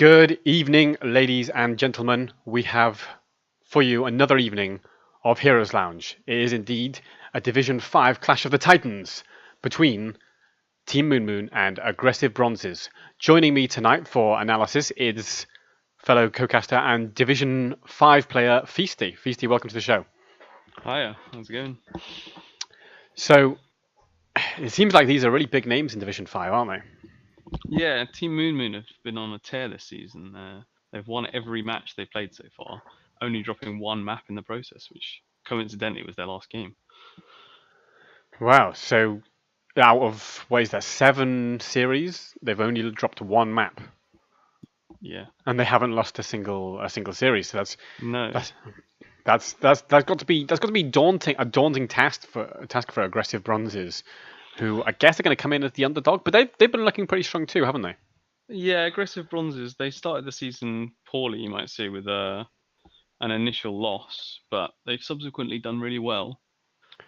Good evening, ladies and gentlemen. We have for you another evening of Heroes Lounge. It is indeed a Division 5 Clash of the Titans between Team Moon Moon and Aggressive Bronzes. Joining me tonight for analysis is fellow co-caster and Division 5 player Feisty. Feisty, welcome to the show. Hiya, how's it going? So, it seems like these are really big names in Division 5, aren't they? Yeah, Team Moon Moon have been on a tear this season. They've won every match they've played so far, only dropping one map in the process, which coincidentally was their last game. Wow, so out of, what is that, 7 series, they've only dropped one map. Yeah. And they haven't lost a single series. So No. that's got to be daunting, a daunting task for Aggressive Bronzes, who I guess are going to come in as the underdog, but they've been looking pretty strong too, haven't they? Yeah, Aggressive Bronzes, they started the season poorly, you might say, with an initial loss, but they've subsequently done really well.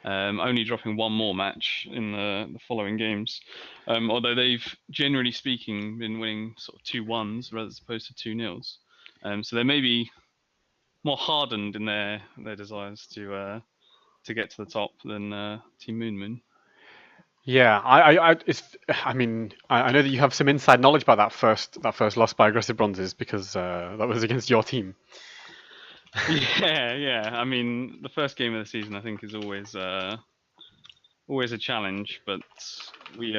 Only dropping one more match in the following games. Although they've, generally speaking, been winning sort of 2-1s as opposed to 2-0s. So they may be more hardened in their desires to get to the top than Team Moon Moon. Yeah, I mean, I know that you have some inside knowledge about that first loss by Aggressive Bronzes because that was against your team. Yeah. I mean, the first game of the season, I think, is always a challenge, but we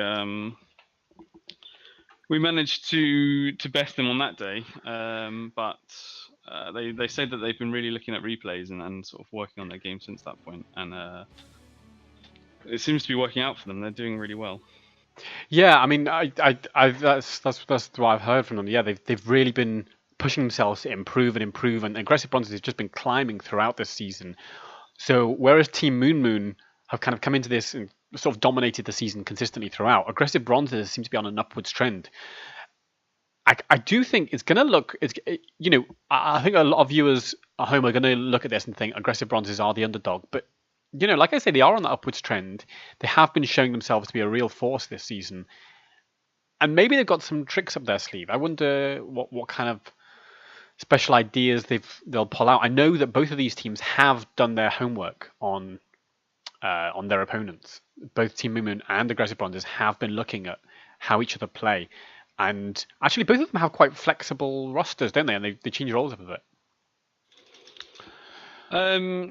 managed to best them on that day. But they said that they've been really looking at replays and sort of working on their game since that point, and it seems to be working out for them. They're doing really well. Yeah, I mean, that's what I've heard from them. Yeah, they've really been pushing themselves to improve and improve, and Aggressive Bronzes has just been climbing throughout this season. So whereas Team Moon Moon have kind of come into this and sort of dominated the season consistently throughout, Aggressive Bronzes seem to be on an upwards trend. I do think it's going to look, I think a lot of viewers at home are going to look at this and think Aggressive Bronzes are the underdog. But, like I say, they are on that upwards trend. They have been showing themselves to be a real force this season. And maybe they've got some tricks up their sleeve. I wonder what kind of special ideas they'll pull out. I know that both of these teams have done their homework on their opponents. Both Team Moon Moon and Aggressive Bronzes have been looking at how each other play. And actually, both of them have quite flexible rosters, don't they? And they change roles up a bit.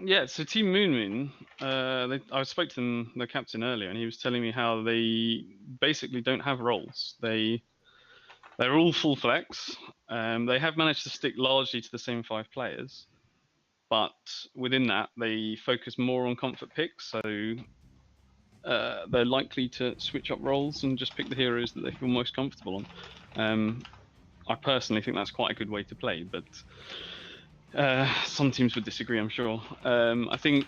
Yeah, so Team Moon Moon, I spoke to them, the captain earlier, and he was telling me how they basically don't have roles. They're all full flex. They have managed to stick largely to the same 5 players, but within that, they focus more on comfort picks. So they're likely to switch up roles and just pick the heroes that they feel most comfortable on. I personally think that's quite a good way to play, but some teams would disagree, I'm sure. I think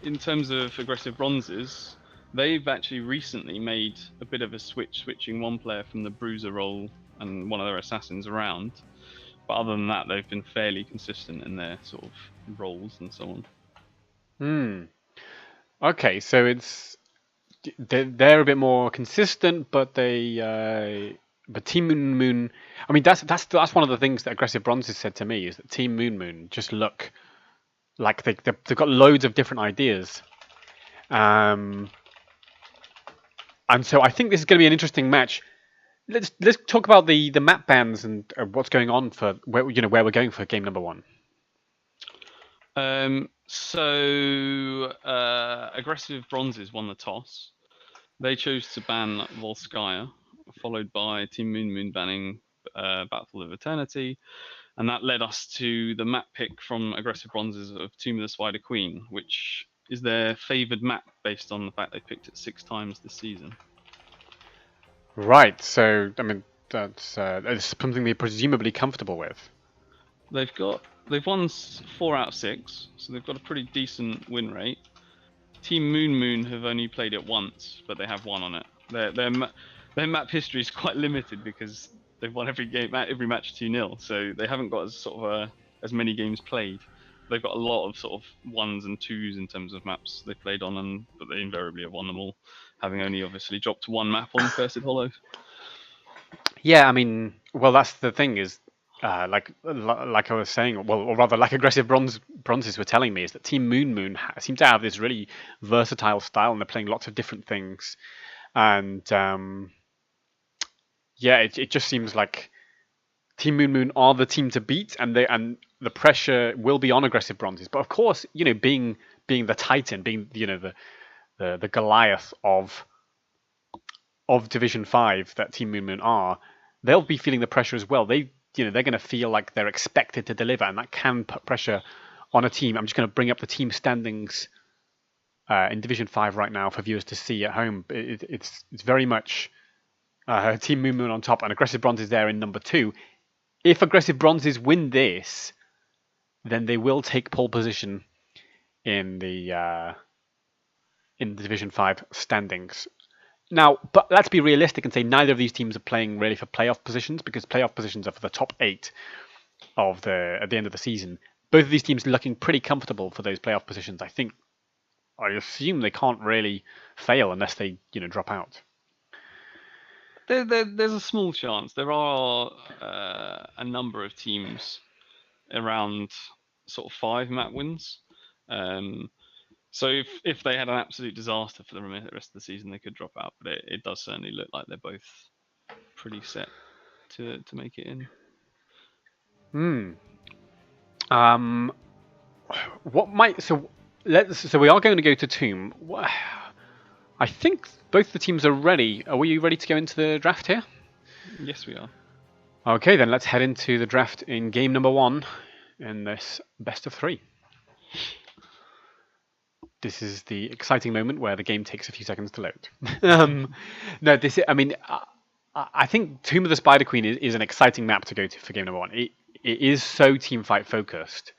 in terms of Aggressive Bronzes, they've actually recently made a bit of a switching one player from the Bruiser role and one of their assassins around. But other than that, they've been fairly consistent in their sort of roles and so on. Okay, so they're a bit more consistent, but but Team Moon Moon. I mean, that's one of the things that Aggressive Bronzes said to me is that Team Moon Moon just look like they've got loads of different ideas. And so I think this is going to be an interesting match. Let's talk about the map bans and what's going on for where we're going for game number 1. So Aggressive Bronzes won the toss. They chose to ban Volskaya, followed by Team Moon Moon banning Battle of Eternity, and that led us to the map pick from Aggressive Bronzes of Tomb of the Spider Queen, which is their favoured map based on the fact they picked it 6 times this season. Right. So I mean that's something they're presumably comfortable with. They've won 4 out of 6, so they've got a pretty decent win rate. Team Moon Moon have only played it once, but they have won on it. Their map history is quite limited because they've won every match 2-0, so they haven't got as many games played. They've got a lot of sort of 1s and 2s in terms of maps they played on, but they invariably have won them all, having only obviously dropped one map on Cursed Hollow. Yeah, I mean, well, that's the thing is, like I was saying, well, or rather, like aggressive bronzes were telling me, is that Team Moon seem to have this really versatile style, and they're playing lots of different things, and yeah, it just seems like Team Moon are the team to beat, and the pressure will be on aggressive bronzes. But of course, being the Titan, being the Goliath of Division 5 that Team Moon are, they'll be feeling the pressure as well. They're going to feel like they're expected to deliver, and that can put pressure on a team. I'm just going to bring up the team standings in Division 5 right now for viewers to see at home. It's very much Team Moon on top, and Aggressive Bronze is there in number 2. If Aggressive Bronzes win this, then they will take pole position in the Division 5 standings. Now, but let's be realistic and say neither of these teams are playing really for playoff positions, because playoff positions are for the top 8 at the end of the season. Both of these teams looking pretty comfortable for those playoff positions. I assume they can't really fail unless they drop out. There's a small chance. There are a number of teams around sort of 5 map wins. So if they had an absolute disaster for the rest of the season, they could drop out. But it does certainly look like they're both pretty set to make it in. What might so we are going to go to Tomb. I think both the teams are ready. Are we ready to go into the draft here? Yes, we are. Okay, then let's head into the draft in game number 1 in this best of 3. This is the exciting moment where the game takes a few seconds to load. No, I think Tomb of the Spider Queen is an exciting map to go to for game number 1. It is so team fight focused.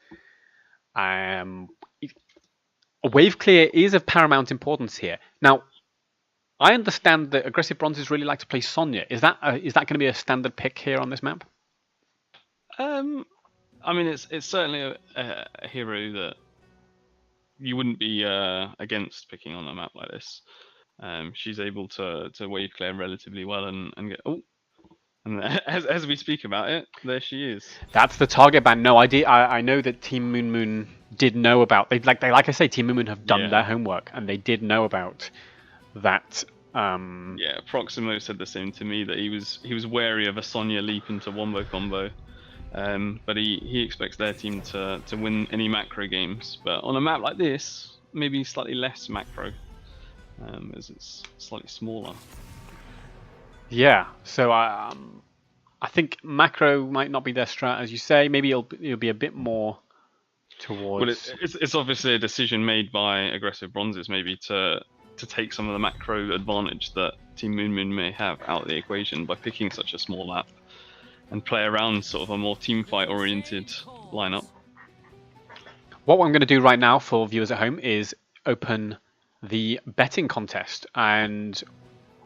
Wave clear is of paramount importance here. Now, I understand that aggressive bronzes really like to play Sonya. Is that going to be a standard pick here on this map? I mean, it's certainly a hero that you wouldn't be against picking on a map like this. She's able to wave clear relatively well and get and as we speak about it, there she is. That's the target ban. No, I know that Team Moon did know about. Like I say, Team Moon have done their homework, and they did know about that. Yeah, Proximo said the same to me, that he was wary of a Sonya leap into wombo combo. But he expects their team to win any macro games. But on a map like this, maybe slightly less macro, as it's slightly smaller. Yeah, so I think macro might not be their strat, as you say. Maybe it'll be a bit more towards. Well, it's obviously a decision made by aggressive bronzes, maybe to take some of the macro advantage that Team Moon may have out of the equation by picking such a small map and play around sort of a more team fight oriented lineup. What I'm going to do right now for viewers at home is open the betting contest, and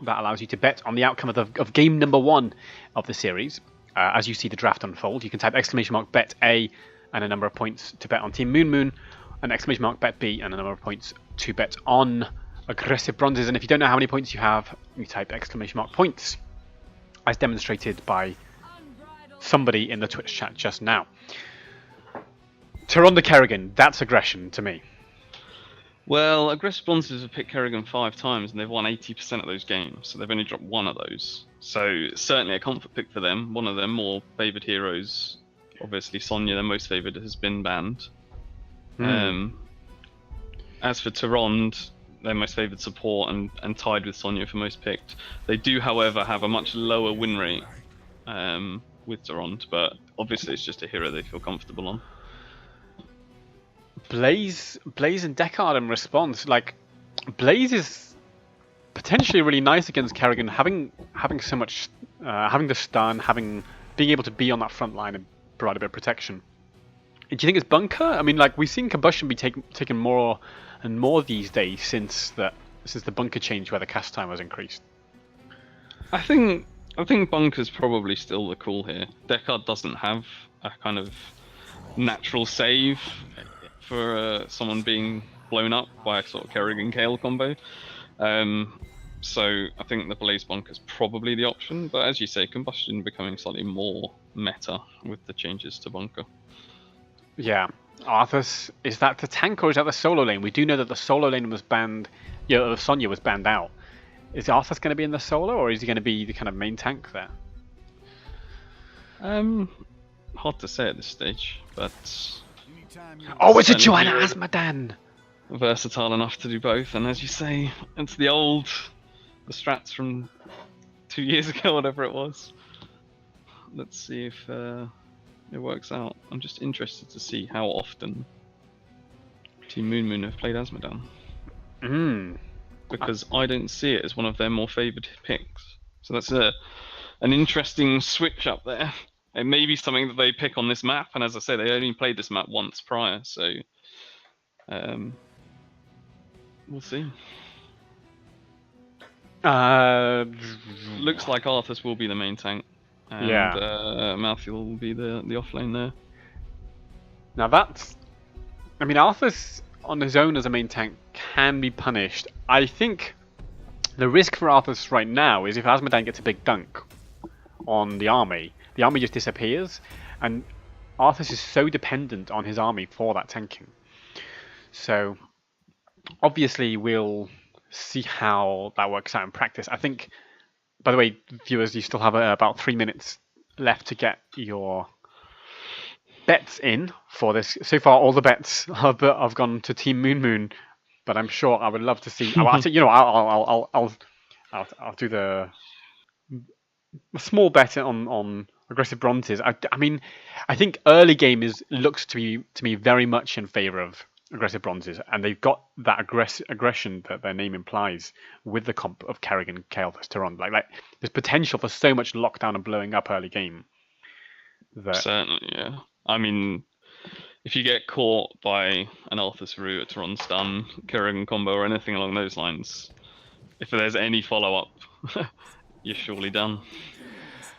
that allows you to bet on the outcome of game number 1 of the series. As you see the draft unfold, you can type !bet A and a number of points to bet on Team Moon, and !bet B and a number of points to bet on aggressive bronzes. And if you don't know how many points you have, you type !points, as demonstrated by somebody in the Twitch chat just now. Tyrande Kerrigan, that's aggression to me. Well, aggressive bronzes have picked Kerrigan 5 times and they've won 80% of those games, so they've only dropped 1 of those. So certainly a comfort pick for them. One of their more favoured heroes, obviously Sonya, their most favoured, has been banned. As for Tyrande, their most favoured support and tied with Sonya for most picked. They do, however, have a much lower win rate with Tyrande, but obviously it's just a hero they feel comfortable on. Blaze and Deckard in response. Like, Blaze is potentially really nice against Kerrigan, having so much, having the stun, being able to be on that front line and provide a bit of protection. Do you think it's bunker? I mean, like, we've seen combustion be taken more and more these days since the bunker change where the cast time was increased. I think bunker's probably still the call here. Deckard doesn't have a kind of natural save for someone being blown up by a sort of Kerrigan Kale combo. So I think the Blaze Bunker is probably the option, but as you say, Combustion becoming slightly more meta with the changes to Bunker. Yeah. Arthas, is that the tank or is that the solo lane? We do know that the solo lane was banned, Sonya was banned out. Is Arthas going to be in the solo, or is he going to be the kind of main tank there? Hard to say at this stage, but... Oh, it's a Joanna Azmodan! Versatile enough to do both, and as you say, it's the strats from 2 years ago, whatever it was. Let's see if it works out. I'm just interested to see how often Team Moon have played Azmodan. Because I don't see it as one of their more favoured picks. So that's an interesting switch up there. It may be something that they pick on this map, and as I say, they only played this map once prior, so we'll see. Looks like Arthas will be the main tank, and Malthael will be the offlane there. Now that's... I mean, Arthas on his own as a main tank can be punished. I think the risk for Arthas right now is if Azmodan gets a big dunk on the army just disappears, and Arthas is so dependent on his army for that tanking. So obviously we'll see how that works out in practice. I think, by the way, viewers, you still have about 3 minutes left to get your bets in for this. So far, all the bets have gone to Team Moon, but I'm sure I would love to see. I'll do the small bet on aggressive bronzes. I mean, I think early game looks to me very much in favour of aggressive bronzes, and they've got that aggression that their name implies with the comp of Kerrigan, Kael'thas, Tyrande. Like there's potential for so much lockdown and blowing up early game. Certainly, yeah. I mean, if you get caught by an Arthas root, a Tyrande stun, Kerrigan combo, or anything along those lines, if there's any follow-up, you're surely done.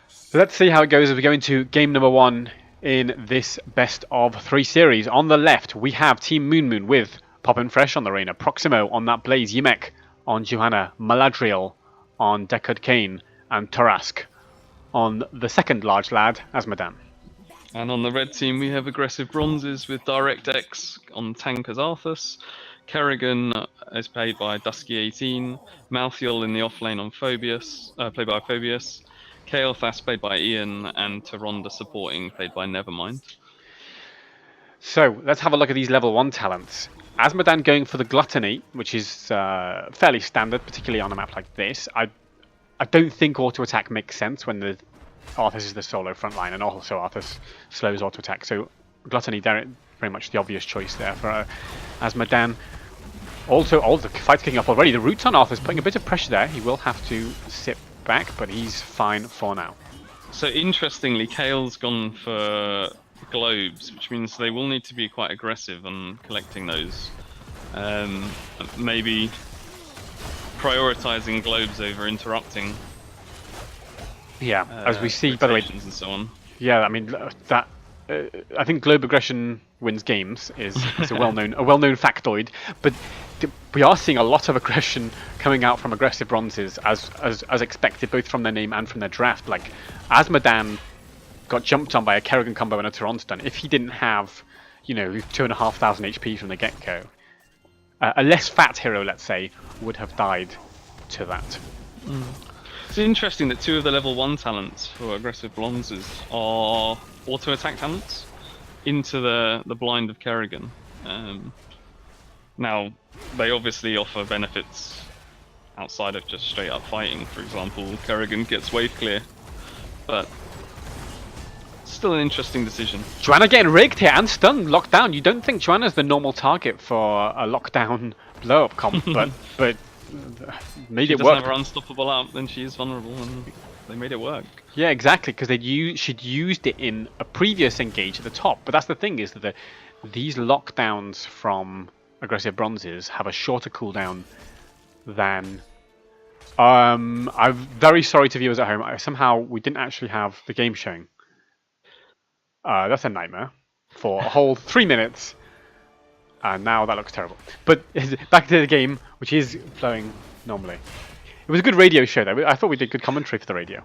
So let's see how it goes as we go into game number 1 in this best of 3 series. On the left, we have Team Moon with Poppin' Fresh on the Reyna, Proximo on that Blaze, Yimek on Johanna, Maladriel on Deckard Cain, and Tarask on the second large lad, Azmodan. And on the red team, we have aggressive bronzes with DirectX on tank as Arthas. Kerrigan is played by Dusky18. Malthael in the offlane on Phobius, played by Phobius. Kael'thas played by Ian, and Tyrande supporting played by Nevermind. So let's have a look at these level 1 talents. Azmodan going for the Gluttony, which is fairly standard, particularly on a map like this. I don't think auto attack makes sense when the Arthas is the solo frontline, and also Arthas slows auto attack. So Gluttony, very much the obvious choice there for Azmodan. Also, the fight's kicking off already. The roots on Arthas putting a bit of pressure there. He will have to sit back, but he's fine for now. So interestingly, Kael's gone for globes, which means they will need to be quite aggressive on collecting those. Maybe prioritizing globes over interrupting. Yeah, as we see, by the way, and so on. Yeah, I mean that. I think globe aggression wins games is a well-known factoid, but we are seeing a lot of aggression coming out from aggressive bronzes as expected, both from their name and from their draft. Like Azmodan got jumped on by a Kerrigan combo and a Tyrande stun. If he didn't have, 2,500 HP from the get-go, a less fat hero, let's say, would have died to that. It's interesting that 2 of the level 1 talents for aggressive bronzes are auto attack talents into the blind of Kerrigan. Now, they obviously offer benefits outside of just straight up fighting. For example, Kerrigan gets wave clear, but still an interesting decision. Joanna getting rigged here and stunned, locked down. You don't think Joanna's the normal target for a lockdown blow-up comp, but made it work. If she doesn't have her unstoppable out, then she is vulnerable, and they made it work. Yeah, exactly, because she'd used it in a previous engage at the top. But that's the thing, is that these lockdowns from aggressive bronzes have a shorter cooldown than... I'm very sorry to viewers at home. Somehow we didn't actually have the game showing. That's a nightmare. For a whole 3 minutes. And now that looks terrible. But back to the game, which is flowing normally. It was a good radio show, though. I thought we did good commentary for the radio.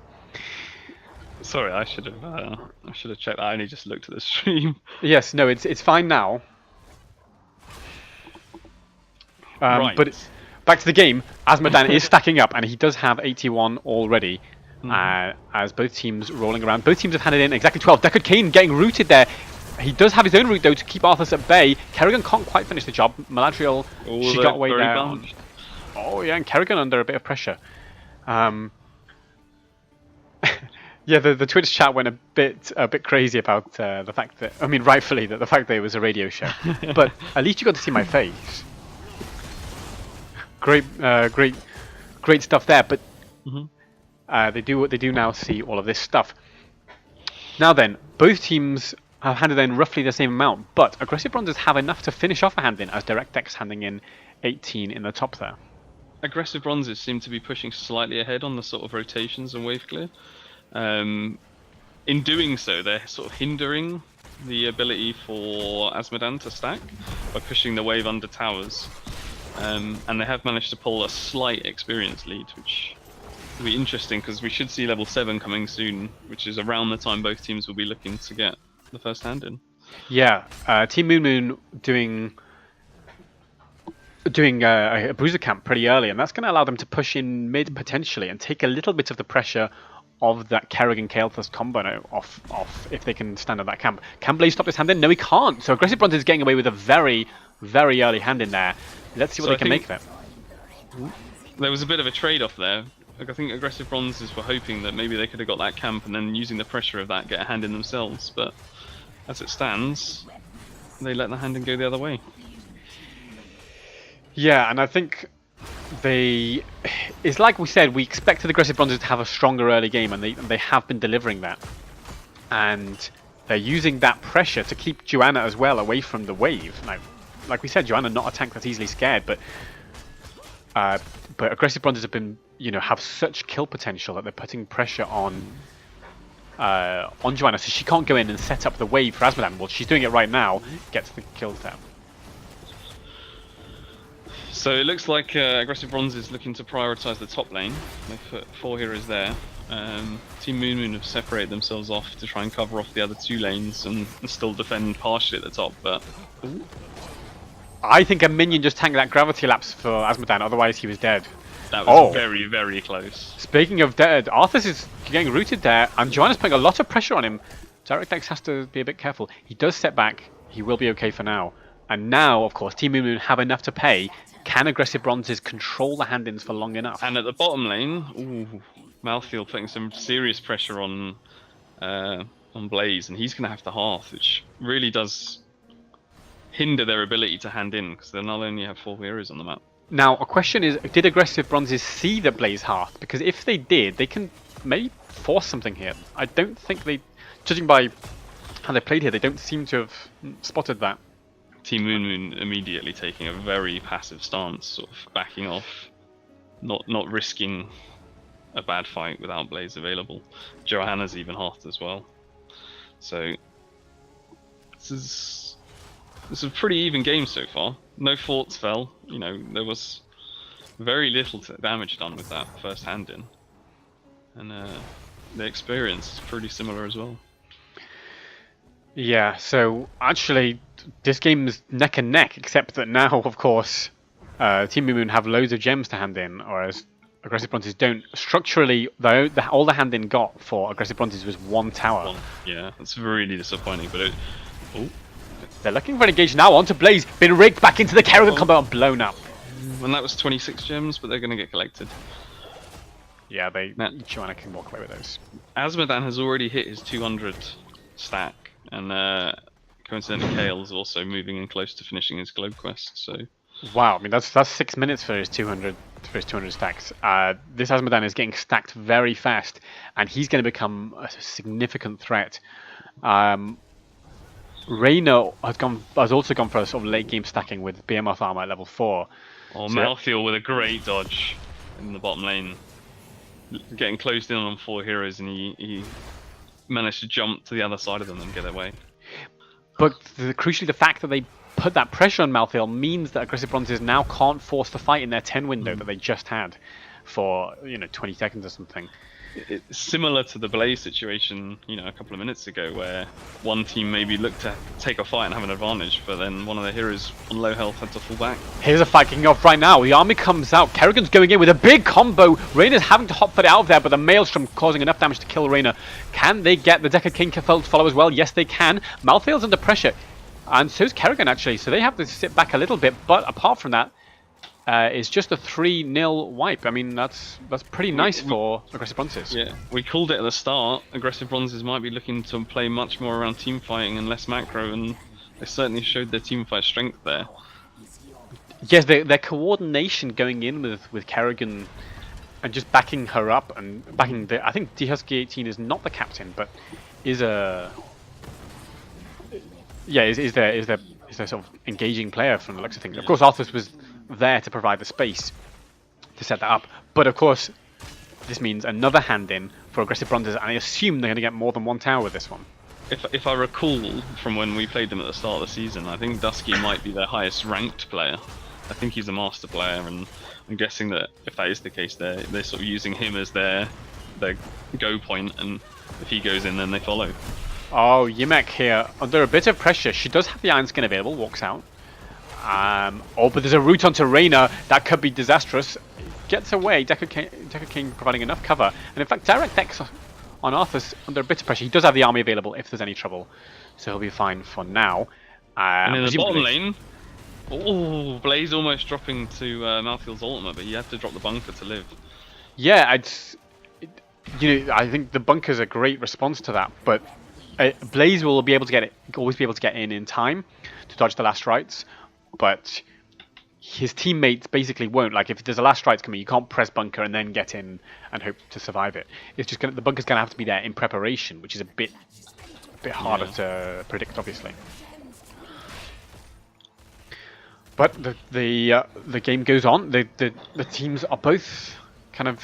Sorry, I should have checked. I only just looked at the stream. Yes, no, it's fine now. Right. But back to the game. Azmodan is stacking up, and he does have 81 already. As both teams rolling around. Both teams have handed in exactly 12. Deckard Cain getting rooted there. He does have his own route, though, to keep Arthas at bay. Kerrigan can't quite finish the job. Maladriel, she got away there. Oh, yeah, and Kerrigan under a bit of pressure. Yeah, the Twitch chat went a bit crazy about the fact that, I mean, rightfully, that the fact that it was a radio show. But at least you got to see my face. Great stuff there. But they do now see all of this stuff. Now then, both teams have handed in roughly the same amount, but Aggressive Bronzes have enough to finish off a hand in, as DirectX handing in 18 in the top there. Aggressive Bronzes seem to be pushing slightly ahead on the sort of rotations and wave clear. In doing so, they're sort of hindering the ability for Azmodan to stack by pushing the wave under towers. And they have managed to pull a slight experience lead, which will be interesting because we should see level 7 coming soon, which is around the time both teams will be looking to get the first hand in. Yeah, Team Moon Moon doing a bruiser camp pretty early, and that's going to allow them to push in mid potentially and take a little bit of the pressure of that Kerrigan Kael'thas combo off if they can stand at that camp. Can Blaze stop this hand in? No, he can't. So Aggressive Bronze is getting away with a very, very early hand in there. Let's see what they can make of it. There was a bit of a trade-off there. Like, I think Aggressive Bronzes were hoping that maybe they could have got that camp and then using the pressure of that get a hand in themselves, but as it stands, they let the hand in go the other way. Yeah, and I think it's like we said, we expected Aggressive Bronzes to have a stronger early game, and they have been delivering that. And they're using that pressure to keep Joanna as well away from the wave. Now, like we said, Joanna not a tank that's easily scared, but Aggressive Bronzes have been, have such kill potential that they're putting pressure on Joanna, so she can't go in and set up the wave for Azmodan. Well, she's doing it right now, gets the kills down. So it looks like Aggressive Bronze is looking to prioritise the top lane. They've put 4 heroes there. Team Moon Moon have separated themselves off to try and cover off the other 2 lanes and still defend partially at the top, but... Ooh. I think a minion just tanked that gravity lapse for Azmodan, otherwise he was dead. That was very, very close. Speaking of dead, Arthas is getting rooted there, and Joanna's putting a lot of pressure on him. DirectX has to be a bit careful. He does step back, he will be okay for now. And now, of course, Team Moon Moon have enough to pay. Can Aggressive Bronzes control the hand-ins for long enough? And at the bottom lane, Malthael putting some serious pressure on Blaze, and he's going to have to hearth, which really does hinder their ability to hand in, because they'll not only have 4 heroes on the map. Now, a question is, did Aggressive Bronzes see the Blaze hearth? Because if they did, they can maybe force something here. I don't think they, judging by how they played here, they don't seem to have spotted that. Team Moon Moon immediately taking a very passive stance, sort of backing off, not risking a bad fight without Blaze available. Johanna's even hearthed as well. So this is a pretty even game so far. No forts fell. There was very little damage done with that first hand in, and the experience is pretty similar as well. Yeah, so actually this game's neck and neck, except that now, of course, Team Moon Moon have loads of gems to hand in, whereas Aggressive Bronzes don't. Structurally, though, all the hand in got for Aggressive Bronzes was 1 tower. Yeah, that's really disappointing, but they're looking for an engage now onto Blaze. Been rigged back into the Kerrigan combo and blown up. And that was 26 gems, but they're going to get collected. Yeah, Joanna can walk away with those. Azmodan has already hit his 200 stack, and coincidentally, Kael's also moving in close to finishing his globe quest. So, wow, I mean that's 6 minutes for his 200 stacks. This Azmodan is getting stacked very fast, and he's going to become a significant threat. Reyna has also gone for a sort of late game stacking with Behemoth armor at level 4. Malthael with a great dodge in the bottom lane, getting closed in on 4 heroes, and he managed to jump to the other side of them and get away. But crucially, the fact that they put that pressure on Malthael means that Aggressive Bronzes now can't force the fight in their 10 window that they just had. for 20 seconds or something. It's similar to the Blaze situation, a couple of minutes ago, where one team maybe looked to take a fight and have an advantage, but then one of the heroes on low health had to fall back. Here's a fight kicking off right now. The army comes out. Kerrigan's going in with a big combo. Reyna's having to hop foot out of there, but the Maelstrom causing enough damage to kill Reyna. Can they get the Decker King to follow as well? Yes, they can. Malthael's under pressure, and so's Kerrigan actually, so they have to sit back a little bit, but apart from that, it's just a 3-0 wipe. I mean, that's pretty nice for Aggressive Bronzes. Yeah, we called it at the start. Aggressive Bronzes might be looking to play much more around team fighting and less macro, and they certainly showed their team fight strength there. Yes, their coordination going in with Kerrigan and just backing her up and backing the. I think DHusky18 is not the captain, but is a. Yeah, is their sort of engaging player from the looks of things. Of course, Arthas was there to provide the space to set that up, but of course this means another hand in for Aggressive Bronzes, and I assume they're going to get more than one tower with this one. If I recall from when we played them at the start of the season, I think Dusky might be their highest ranked player. I think he's a master player, and I'm guessing that if that is the case, they're sort of using him as their go point, and if he goes in, then they follow. Oh, Yimek here under a bit of pressure. She does have the Iron Skin available, walks out. But there's a route onto Reyna that could be disastrous. Gets away, Decker King providing enough cover, and in fact direct X on Arthas under a bit of pressure. He does have the army available if there's any trouble, so he'll be fine for now. And in the bottom lane, Blaze almost dropping to Malthael's ultimate, but he had to drop the bunker to live. Yeah, I think the bunker's a great response to that, but Blaze will be able to always be able to get in time to dodge the last rites, but his teammates basically won't. Like, if there's a last rites coming, you can't press bunker and then get in and hope to survive it. It's just the bunker's gonna have to be there in preparation, which is a bit harder to predict, obviously. But the game goes on. The teams are both kind of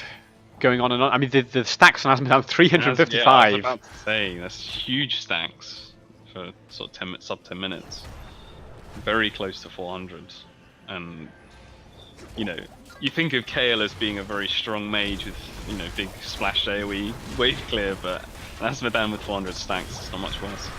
going on and on. I mean, the stacks on Asmodan 355. Yeah, I was about to say, that's huge stacks for sort of sub 10 minutes. Very close to 400. And, you think of Kael as being a very strong mage with, big splash AoE, wave clear, but Asmodan with 400 stacks is not much worse.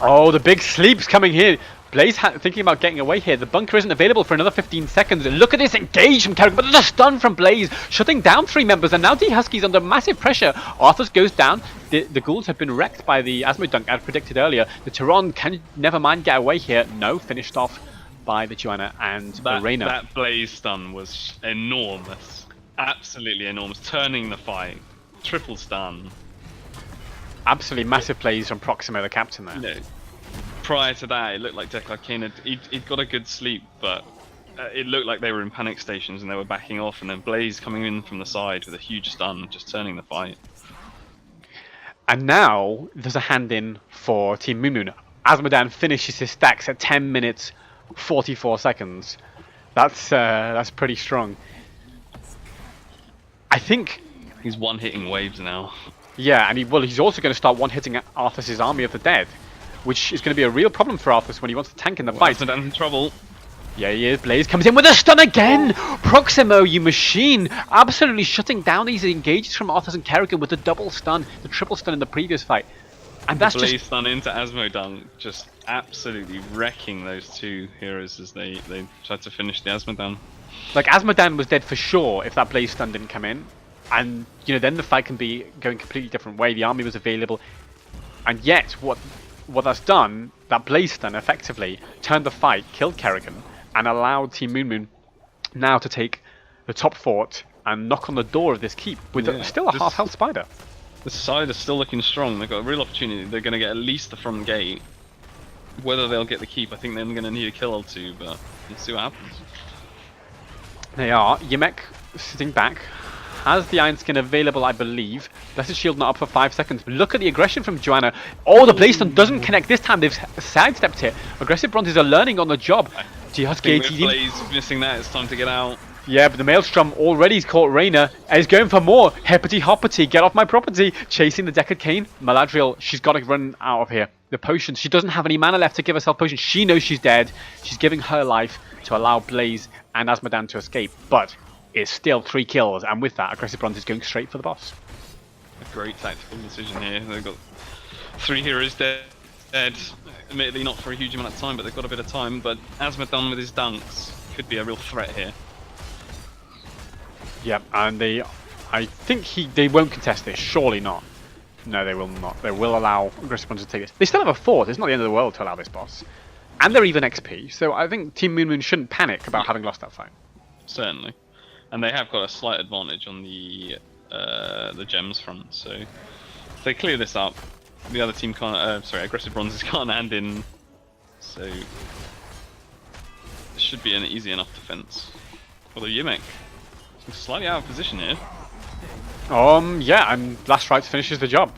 Oh, the big sleep's coming here. Blaze thinking about getting away here. The bunker isn't available for another 15 seconds. Look at this engage from Kerrigan, but there's a stun from Blaze, shutting down 3 members, and now DHusky's under massive pressure. Arthas goes down. The ghouls have been wrecked by the Asmo dunk, as predicted earlier. The Tyrant can never mind get away here. No, finished off by the Joanna and the Reyna. That Blaze stun was enormous. Absolutely enormous. Turning the fight. Triple stun. Absolutely massive plays from Proximo, the captain there. Prior to that, it looked like Decker King he'd got a good sleep, but it looked like they were in panic stations and they were backing off, and then Blaze coming in from the side with a huge stun, just turning the fight. And now there's a hand in for Team Moon. Asmodan finishes his stacks at 10 minutes 44 seconds. That's pretty strong. I think he's one-hitting waves now. Yeah, and he's also going to start one-hitting Arthas' Army of the Dead, which is going to be a real problem for Arthas when he wants to tank in the fight. Asmodan's in trouble. Yeah, he is. Blaze comes in with a stun again! Proximo, you machine! Absolutely shutting down these engages from Arthas and Kerrigan with the double stun, the triple stun in the previous fight. And that's Blaze stun into Asmodan, just absolutely wrecking those two heroes as they tried to finish the Asmodan. Like, Asmodan was dead for sure if that Blaze stun didn't come in. And, then the fight can be going a completely different way. The army was available. And yet, what that's done, that Blaze stun effectively turned the fight, killed Kerrigan, and allowed Team Moon now to take the top fort and knock on the door of this keep with still a half-health spider. The side is still looking strong. They've got a real opportunity. They're going to get at least the front gate. Whether they'll get the keep, I think they're going to need a kill or two, but we'll see what happens. They are. Yimek sitting back. Has the Iron Skin available, I believe. Blessed Shield not up for 5 seconds. But look at the aggression from Joanna. Oh, the Blaze Stun doesn't connect this time. They've sidestepped it. Aggressive Bronzes are learning on the job. DHusky with Blaze missing that, it's time to get out. Yeah, but the Maelstrom already's caught Reyna and is going for more. Hippity hoppity, get off my property. Chasing the Decker Cane. Maladriel, she's got to run out of here. The potions, she doesn't have any mana left to give herself potions. She knows she's dead. She's giving her life to allow Blaze and Asmodan to escape. But is still 3 kills, and with that, Aggressive Bronze is going straight for the boss. A great tactical decision here. They've got 3 heroes dead. Admittedly, not for a huge amount of time, but they've got a bit of time. But Azmodan with his dunks could be a real threat here. Yep, and I think they won't contest this. Surely not. No, they will not. They will allow Aggressive Bronze to take this. They still have a fort. It's not the end of the world to allow this boss. And they're even XP, so I think Team Moon Moon shouldn't panic about having lost that fight. Certainly. And they have got a slight advantage on the gems front, so if they clear this up, the other team can't. Aggressive Bronzes can't hand in, so it should be an easy enough defense. Although Yimek is slightly out of position here. Yeah, and Last Rites finishes the job.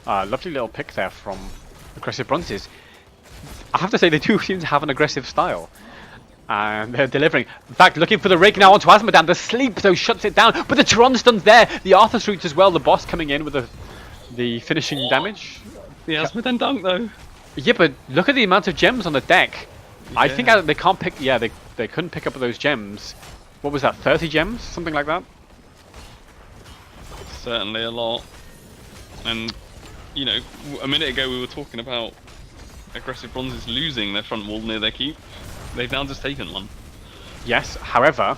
Lovely little pick there from Aggressive Bronzes. I have to say, they do seem to have an aggressive style. And they're delivering. In fact, looking for the rig now onto Azmodan. The sleep, though, shuts it down. But the Tron stun's there. The Arthur's Roots as well. The boss coming in with the finishing damage. The Azmodan dunk, though. Yeah, but look at the amount of gems on the deck. Yeah. I think they can't pick... Yeah, they couldn't pick up those gems. What was that, 30 gems? Something like that? Certainly a lot. And, you know, a minute ago we were talking about Aggressive Bronzes losing their front wall near their keep. They've now just taken one. Yes, however,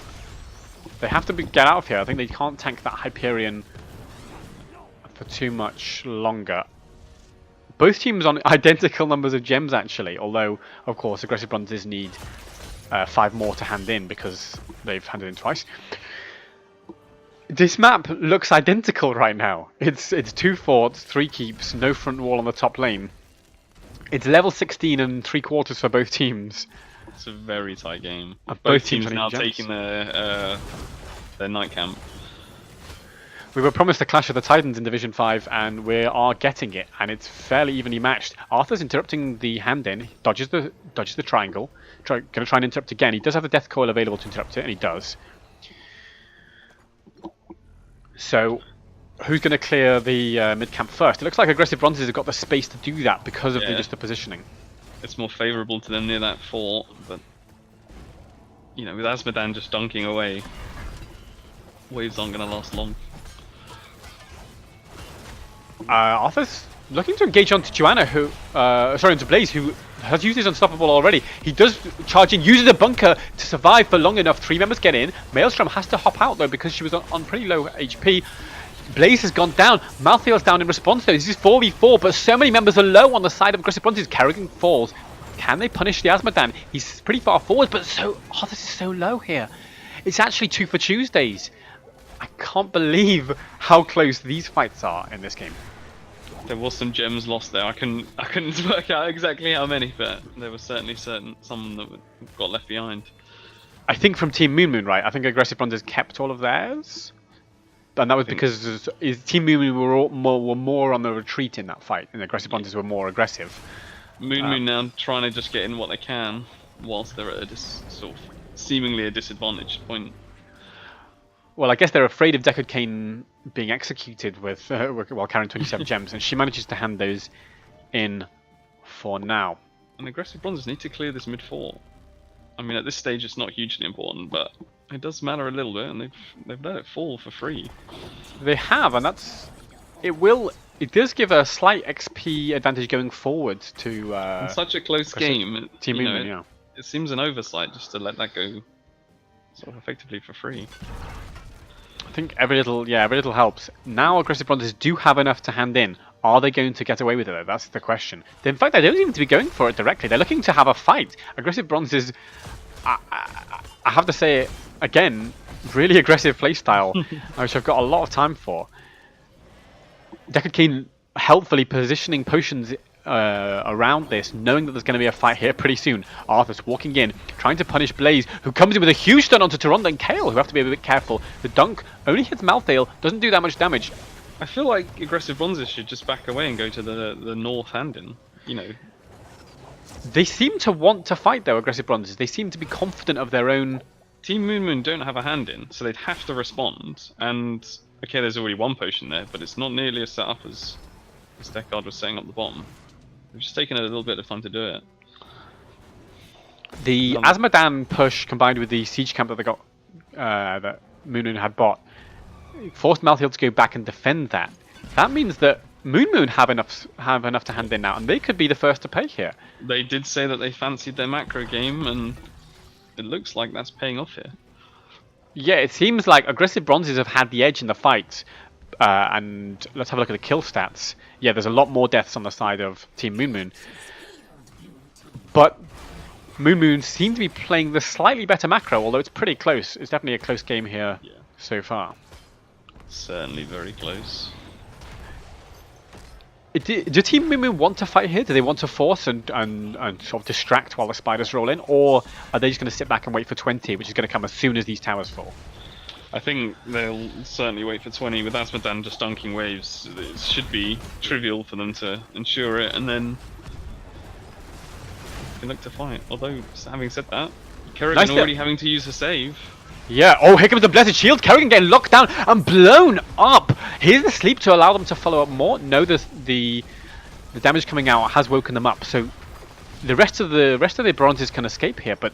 they have to get out of here. I think they can't tank that Hyperion for too much longer. Both teams on identical numbers of gems, actually. Although, of course, Aggressive Bronzes need 5 more to hand in because they've handed in twice. This map looks identical right now. It's 2 forts, 3 keeps, no front wall on the top lane. It's level 16 and 3/4 for both teams. It's a very tight game. Both teams now taking their night camp. We were promised a clash of the Titans in Division 5, and we are getting it, and it's fairly evenly matched. Arthur's interrupting the hand-in, dodges the triangle, going to try and interrupt again. He does have the Death Coil available to interrupt it, and he does. So, who's going to clear the mid-camp first? It looks like Aggressive Bronzes have got the space to do that because of just the positioning. It's more favourable to them near that fort, but you know, with Azmodan just dunking away, waves aren't going to last long. Arthur's looking to engage onto Joanna, onto Blaze, who has used his Unstoppable already. He does charge in, uses a bunker to survive for long enough. 3 members get in. Maelstrom has to hop out though because she was on pretty low HP. Blaze has gone down. Malthael's down in response though. This is 4v4, but so many members are low on the side of Aggressive Bronzes. Kerrigan falls. Can they punish the Azmodan? He's pretty far forward, but Arthur is so low here. It's actually 2 for Tuesdays. I can't believe how close these fights are in this game. There was some gems lost there. I couldn't work out exactly how many, but there was certainly some that got left behind. I think from Team Moon Moon, right? I think Aggressive Bronzes kept all of theirs. And that was because Team Moon Moon were more on the retreat in that fight, and Aggressive Bronzes were more aggressive. Moon Moon now trying to just get in what they can, whilst they're at a sort of seemingly a disadvantaged point. Well, I guess they're afraid of Deckard Cain being executed while carrying 27 gems, and she manages to hand those in for now. And Aggressive Bronzes need to clear this mid fort. I mean, at this stage it's not hugely important, but it does matter a little bit, and they've let it fall for free. They have, and it does give a slight XP advantage going forward to. In such a close game, Team Moon, yeah. It seems an oversight just to let that go, sort of effectively for free. I think every little helps. Now Aggressive Bronzes do have enough to hand in. Are they going to get away with it though? That's the question. In fact, they don't seem to be going for it directly. They're looking to have a fight. Aggressive Bronzes, I have to say it again, really aggressive playstyle, which I've got a lot of time for. Deckard Cain helpfully positioning potions around this, knowing that there's going to be a fight here pretty soon. Arthur's walking in, trying to punish Blaze, who comes in with a huge stun onto Toronto and Kale, who have to be a bit careful. The dunk only hits Malthael, doesn't do that much damage. I feel like Aggressive Bronzes should just back away and go to the north hand-in, you know. They seem to want to fight though, Aggressive Bronzes. They seem to be confident of their own... Team Moon Moon don't have a hand-in, so they'd have to respond. And, okay, there's already 1 potion there, but it's not nearly as set up as Deckard was setting up the bottom. They've just taken a little bit of time to do it. The Azmodan push combined with the siege camp that they got, that Moon Moon had bought, forced Malthael to go back and defend that. That means that Moon Moon have enough to hand in now, and they could be the first to pay here. They did say that they fancied their macro game, and it looks like that's paying off here. Yeah, it seems like aggressive bronzes have had the edge in the fight. And let's have a look at the kill stats. Yeah, there's a lot more deaths on the side of Team Moon Moon. But Moon Moon seem to be playing the slightly better macro, although it's pretty close. It's definitely a close game here so far. Certainly very close. Do Team Moon Moon want to fight here? Do they want to force and sort of distract while the spiders roll in? Or are they just going to sit back and wait for 20, which is going to come as soon as these towers fall? I think they'll certainly wait for 20. With Asmodan just dunking waves, it should be trivial for them to ensure it, and then they look to fight. Although, having said that, Kerrigan already having to use a save. Yeah, oh, here comes the Blessed Shield. Kerrigan getting locked down and blown up. Here's the sleep to allow them to follow up more. No, the damage coming out has woken them up, so the rest of the bronzes can escape here, but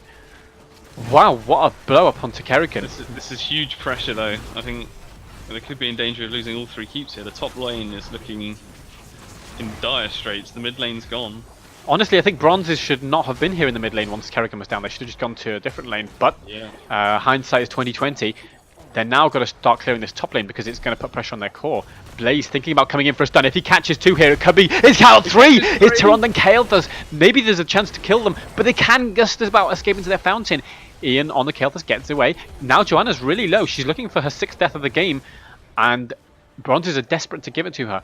wow, what a blow up onto Kerrigan. This is huge pressure, though. I think they could be in danger of losing all 3 keeps here. The top lane is looking in dire straits. The mid lane's gone. Honestly, I think bronzes should not have been here in the mid lane once Kerrigan was down. They should have just gone to a different lane. But hindsight is 20/20. They're now got to start clearing this top lane because it's going to put pressure on their core. Blaze thinking about coming in for a stun. If he catches 2 here, it could be. It's count 3! It's Tyrande and Kayle does. Maybe there's a chance to kill them, but they can just about escape into their fountain. Ian on the Kael'thas gets away. Now Joanna's really low. She's looking for her 6th death of the game, and bronzes are desperate to give it to her.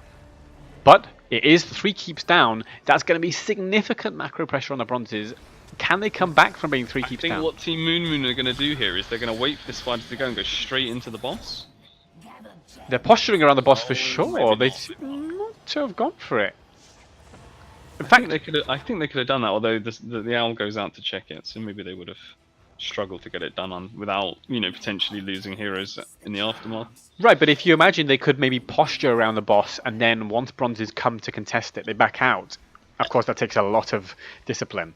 But it is 3 keeps down. That's going to be significant macro pressure on the bronzes. Can they come back from being 3 keeps down? I think what Team Moon Moon are going to do here is they're going to wait for this fight to go and go straight into the boss. They're posturing around the boss for sure. They seem not to have gone for it. In fact, I think they could have done that. Although the owl goes out to check it, so maybe they would have struggled to get it done without, potentially losing heroes in the aftermath. Right, but if you imagine they could maybe posture around the boss, and then once bronzes come to contest it, they back out. Of course, that takes a lot of discipline,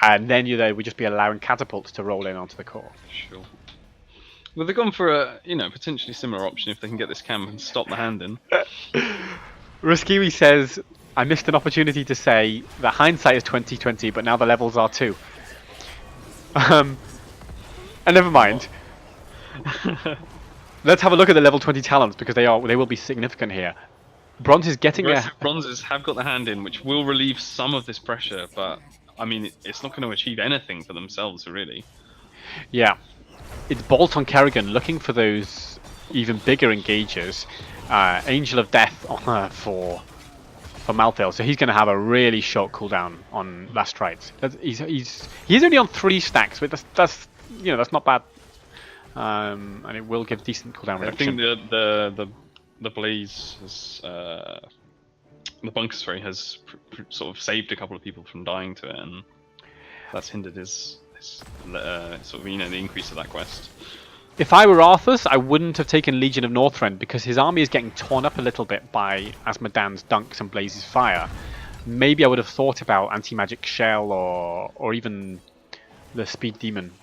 and then they would just be allowing catapults to roll in onto the core. Sure. Well, they've gone for a potentially similar option if they can get this camp and stop the hand in. Ruskiwi says, "I missed an opportunity to say that hindsight is 20/20, but now the levels are too." And never mind. Let's have a look at the level 20 talents because they will be significant here. Bronze is getting there. Bronzes have got the hand in, which will relieve some of this pressure, but I mean, it's not going to achieve anything for themselves, really. Yeah, it's Bolt on Kerrigan looking for those even bigger engagers. Angel of Death for Malthael, so he's going to have a really short cooldown on Last Strikes. He's only on 3 stacks, but that's not bad, and it will give decent cooldown reduction. I think the Blaze has, the Bunker has sort of saved a couple of people from dying to it, and that's hindered his sort of the increase of that quest. If I were Arthas, I wouldn't have taken Legion of Northrend because his army is getting torn up a little bit by Asmodan's dunks and Blaze's fire. Maybe I would have thought about Anti-Magic Shell or even the Speed Demon.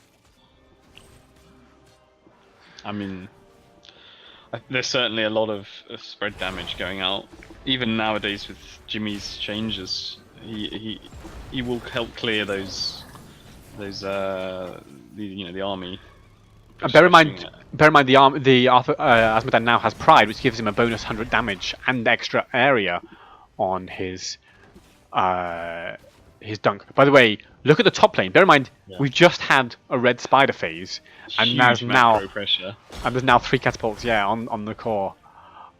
I mean, there's certainly a lot of spread damage going out. Even nowadays with Jimmy's changes, he will help clear those the army. And bear in mind the Asmodan now has Pride, which gives him a bonus 100 damage and extra area on his dunk. By the way, look at the top lane. Bear in mind, we've just had a red spider phase, and there's now 3 catapults. Yeah, on the core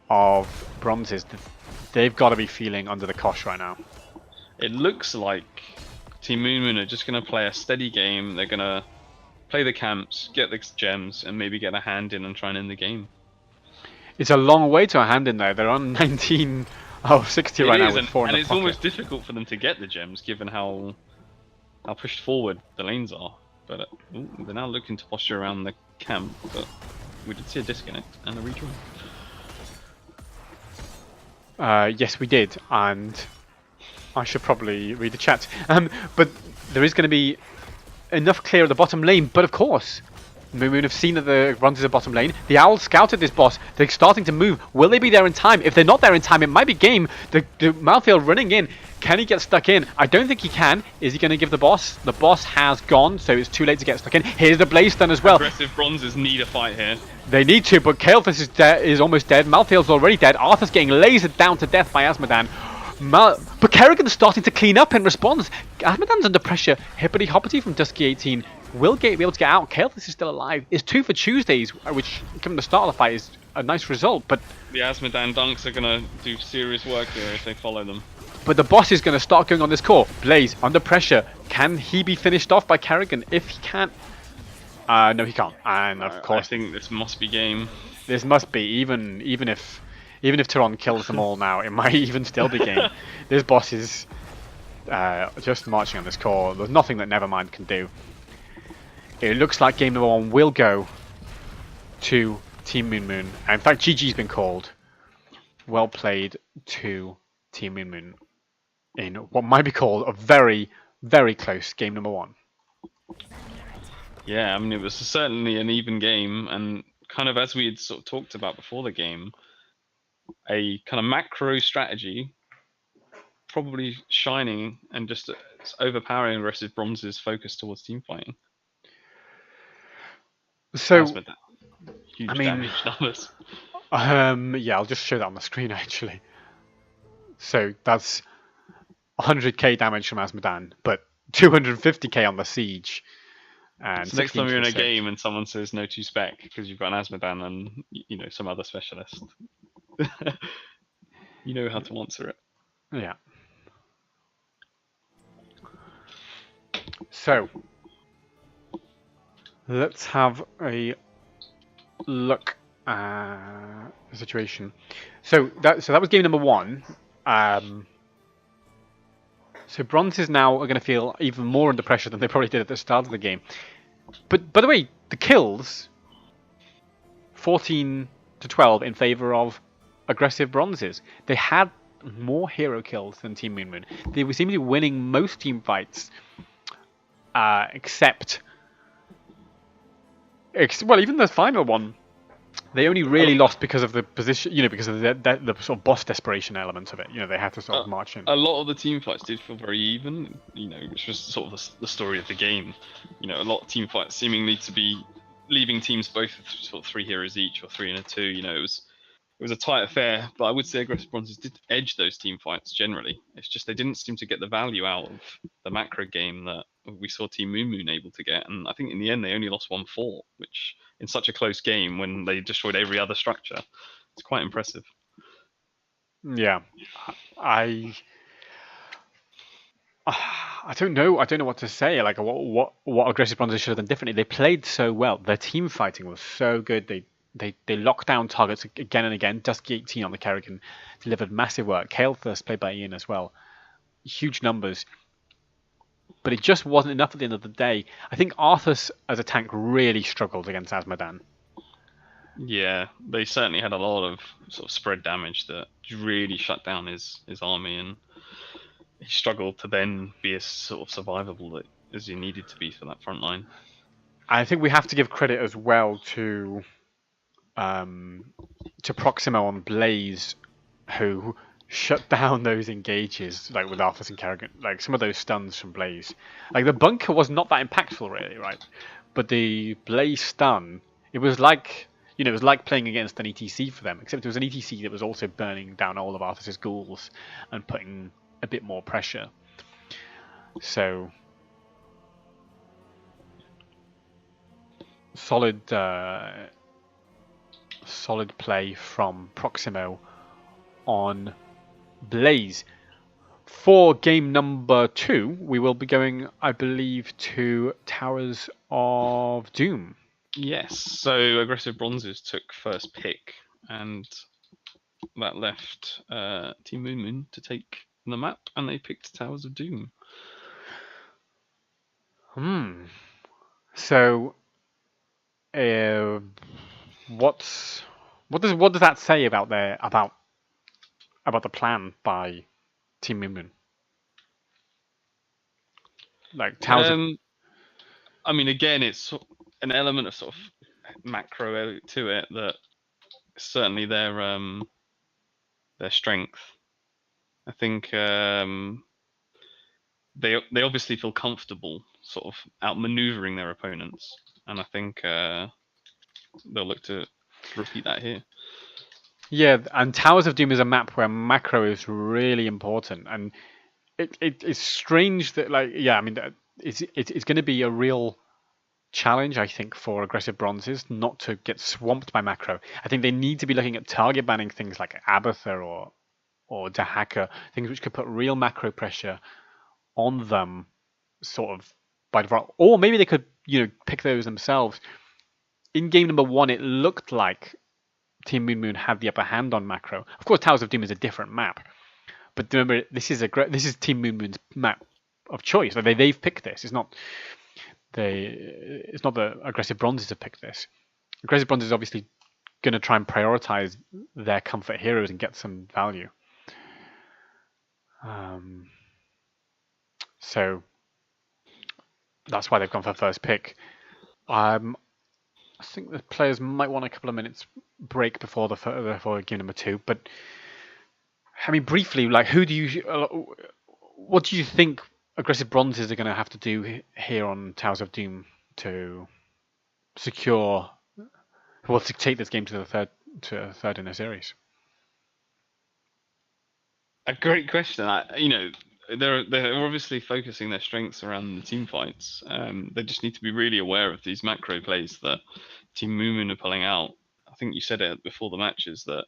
of bronzes. They've got to be feeling under the cosh right now. It looks like Team Moon Moon are just going to play a steady game. They're going to play the camps, get the gems, and maybe get a hand in and try and end the game. It's a long way to a hand in though. They're on 19 of 60 right now with 4 in the pocket. And it's almost difficult for them to get the gems given how pushed forward the lanes are. But they're now looking to posture around the camp, but we did see a disconnect and a rejoin. Yes, we did, and I should probably read the chat. But there is going to be enough clear at the bottom lane, but of course, Moon have seen that the Bronzes are bottom lane. The Owls scouted this boss. They're starting to move. Will they be there in time? If they're not there in time, it might be game. The Malthael running in. Can he get stuck in? I don't think he can. Is he going to give the boss? The boss has gone, so it's too late to get stuck in. Here's the Blaze Stun as well. Aggressive Bronzes need a fight here. They need to, but Kael'thas is almost dead. Malthael's already dead. Arthur's getting lasered down to death by Azmodan. But Kerrigan's starting to clean up in response. Azmodan's under pressure. Hippity Hoppity from Dusky 18 will be able to get out. Kael'thas is still alive. It's 2 for Tuesdays, which, given the start of the fight, is a nice result. But the Azmodan dunks are going to do serious work here if they follow them. But the boss is going to start going on this core. Blaze, under pressure. Can he be finished off by Kerrigan? If he can't... no, he can't. And of course... I think this must be game. This must be, even if Tehran kills them all now, it might even still be game. This boss is just marching on this core. There's nothing that Nevermind can do. It looks like game number 1 will go to Team Moon Moon. And in fact, GG's been called. Well played to Team Moon Moon in what might be called a very, very close game number 1. Yeah, I mean, it was certainly an even game, and kind of as we had sort of talked about before the game, a kind of macro strategy probably shining and just overpowering aggressive Bronze's focus towards team fighting. So, huge damage numbers. Yeah, I'll just show that on the screen actually. So that's 100k damage from Azmodan, but 250k on the siege. And so next time you're in a game and someone says no 2 spec because you've got an Azmodan and some other specialist, you know how to answer it. Yeah. So let's have a look at the situation. So that was game number 1. So Bronzes now are going to feel even more under pressure than they probably did at the start of the game. But by the way, the kills 14 to 12 in favor of aggressive Bronzes. They had more hero kills than Team Moon Moon. They seem to be winning most team fights, except well, even the final one. They only really lost because of the position, because of the sort of boss desperation element of it. They had to sort of march in. A lot of the team fights did feel very even, which was sort of the story of the game. A lot of team fights seemingly to be leaving teams both with sort of 3 heroes each or 3 and a 2. It was a tight affair, but I would say aggressive Bronzes did edge those team fights generally. It's just they didn't seem to get the value out of the macro game that we saw Team Moon Moon able to get. And I think in the end they only lost 1-4, which in such a close game when they destroyed every other structure, it's quite impressive. Yeah, I don't know. I don't know what to say. Like what aggressive Bronzes should have done differently. They played so well. Their team fighting was so good. They locked down targets again and again. Dusky 18 on the Kerrigan delivered massive work. Kael'thas, played by Ian as well. Huge numbers. But it just wasn't enough at the end of the day. I think Arthas as a tank really struggled against Azmodan. Yeah, they certainly had a lot of sort of spread damage that really shut down his army, and he struggled to then be as sort of survivable as he needed to be for that front line. I think we have to give credit as well to Proximo on Blaze, who shut down those engages, like with Arthas and Kerrigan, like some of those stuns from Blaze. Like the bunker was not that impactful really, right? But the Blaze stun, it was like playing against an ETC for them, except it was an ETC that was also burning down all of Arthas's ghouls and putting a bit more pressure. So solid play from Proximo on Blaze. For game number 2, we will be going, I believe, to Towers of Doom. Yes, so aggressive Bronzes took first pick, and that left Team Moon Moon to take the map, and they picked Towers of Doom. So, what does that say about the plan by Team Moon Moon? Like Towers. I mean, again, it's an element of sort of macro to it that is certainly their strength. I think they obviously feel comfortable sort of outmaneuvering their opponents, and I think they'll look to repeat that here. Yeah, and Towers of Doom is a map where macro is really important, and it's strange that like yeah, I mean it's going to be a real challenge I think for aggressive bronzes not to get swamped by macro. I think they need to be looking at target banning things like Abatha or Dahaka, things which could put real macro pressure on them, sort of by default, or maybe they could pick those themselves. In game number one, it looked like Team Moon Moon had the upper hand on macro. Of course, Towers of Doom is a different map, but remember, this is Team Moon Moon's map of choice. Like they've picked this. It's not the aggressive bronzes have picked this. Aggressive bronzes is obviously going to try and prioritize their comfort heroes and get some value. So that's why they've gone for first pick. I think the players might want a couple of minutes break before game number two. But I mean, briefly, like what do you think aggressive bronzes are going to have to do here on Towers of Doom to secure, well, to take this game to the third in the series? A great question. They're obviously focusing their strengths around the team fights. They just need to be really aware of these macro plays that Team Moon Moon are pulling out. I think you said it before the matches that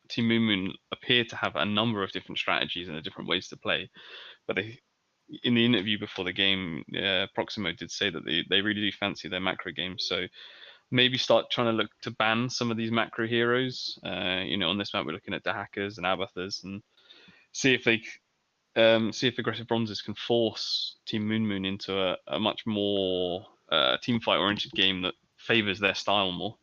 Team Moon Moon appear to have a number of different strategies and different ways to play. But in the interview before the game, Proximo did say that they really do fancy their macro games. So maybe start trying to look to ban some of these macro heroes. On this map, we're looking at Dahakas and Abathas and see if aggressive bronzes can force Team Moon Moon into a much more team fight oriented game that favors their style more.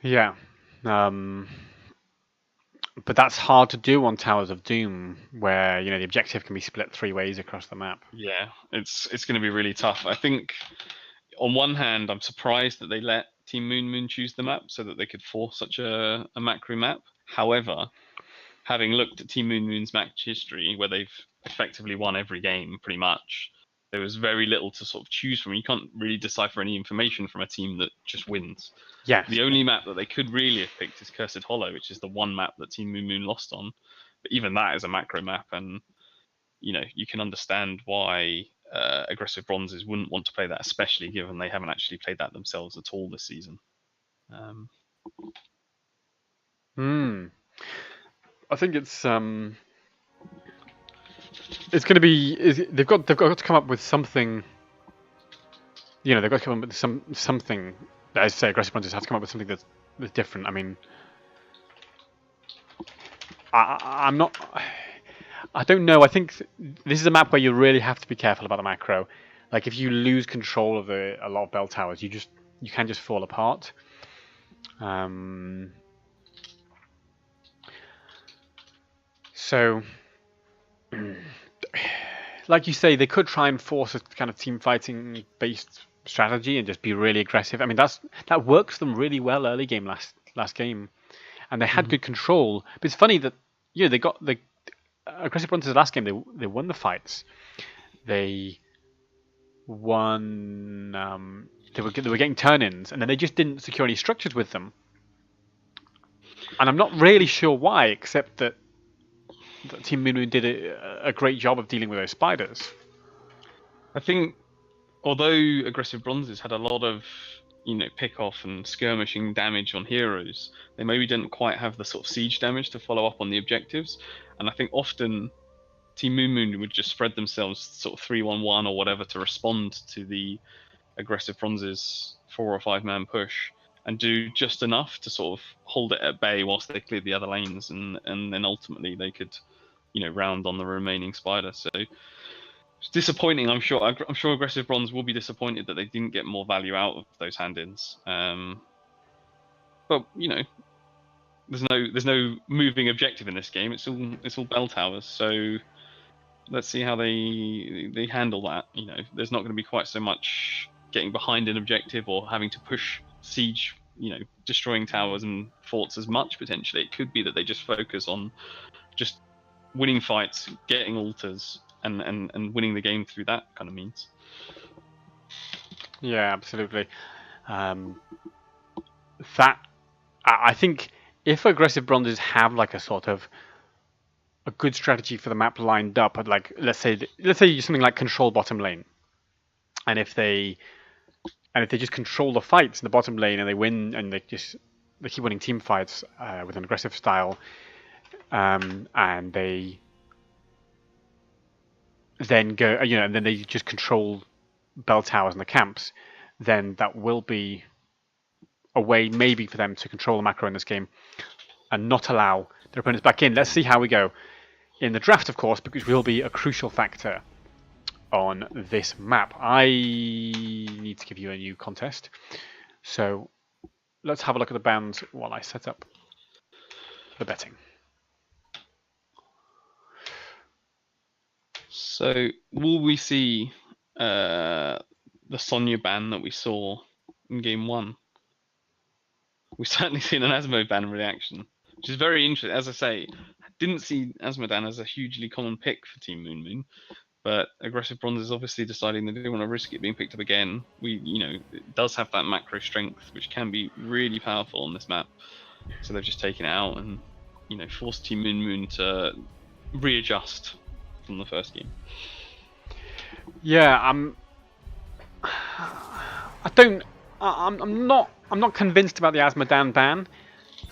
Yeah. But that's hard to do on Towers of Doom, where the objective can be split three ways across the map. Yeah, it's going to be really tough. I think on one hand, I'm surprised that they let Team Moon Moon choose the map so that they could force such a macro map. However, having looked at Team Moon Moon's match history, where they've effectively won every game pretty much, there was very little to sort of choose from. You can't really decipher any information from a team that just wins. Yeah. The only map that they could really have picked is Cursed Hollow, which is the one map that Team Moon Moon lost on. But even that is a macro map, and you can understand why aggressive bronzes wouldn't want to play that, especially given they haven't actually played that themselves at all this season. I think it's going to be. They've got to come up with something. They've got to come up with something. As I say, aggressive bronzes have to come up with something that's different. I mean, I'm not. I don't know. I think this is a map where you really have to be careful about the macro. Like if you lose control of a lot of bell towers, you can just fall apart. So, like you say, they could try and force a kind of team fighting based strategy and just be really aggressive. I mean, that works for them really well early game last game, and they had good control. But it's funny that they got the aggressive bronzes last game. They won the fights. They won. They were getting turn-ins, and then they just didn't secure any structures with them. And I'm not really sure why, except that Team Moon Moon did a great job of dealing with those spiders. I think, although aggressive bronzes had a lot of pick off and skirmishing damage on heroes, they maybe didn't quite have the sort of siege damage to follow up on the objectives. And I think often Team Moon Moon would just spread themselves sort of 3-1-1 or whatever to respond to the aggressive bronzes 4 or 5 man push and do just enough to sort of hold it at bay whilst they cleared the other lanes, and then ultimately they could round on the remaining spider. So it's disappointing. I'm sure aggressive bronze will be disappointed that they didn't get more value out of those hand-ins. But there's no moving objective in this game. It's all bell towers. So let's see how they handle that. You know, there's not going to be quite so much getting behind an objective or having to push siege. You know, destroying towers and forts as much potentially. It could be that they just focus on just winning fights, getting altars, and winning the game through that kind of means. Yeah, absolutely. That I think if aggressive bronzes have like a sort of a good strategy for the map lined up, at like let's say something like control bottom lane, and if they just control the fights in the bottom lane and they win and they keep winning team fights with an aggressive style, and they then go, and then they just control bell towers and the camps, then that will be a way maybe for them to control the macro in this game and not allow their opponents back in. Let's see how we go in the draft, of course, because will be a crucial factor on this map. I need to give you a new contest, so let's have a look at the bans while I set up the betting. So will we see the Sonya ban that we saw in game 1? We've certainly seen an Asmo ban reaction, which is very interesting. As I say, didn't see Asmodan as a hugely common pick for Team Moon Moon, but aggressive bronze is obviously deciding they don't want to risk it being picked up again. It does have that macro strength, which can be really powerful on this map. So they've just taken it out and forced Team Moon Moon to readjust from the first game. Yeah, I'm not convinced about the Asmodan ban.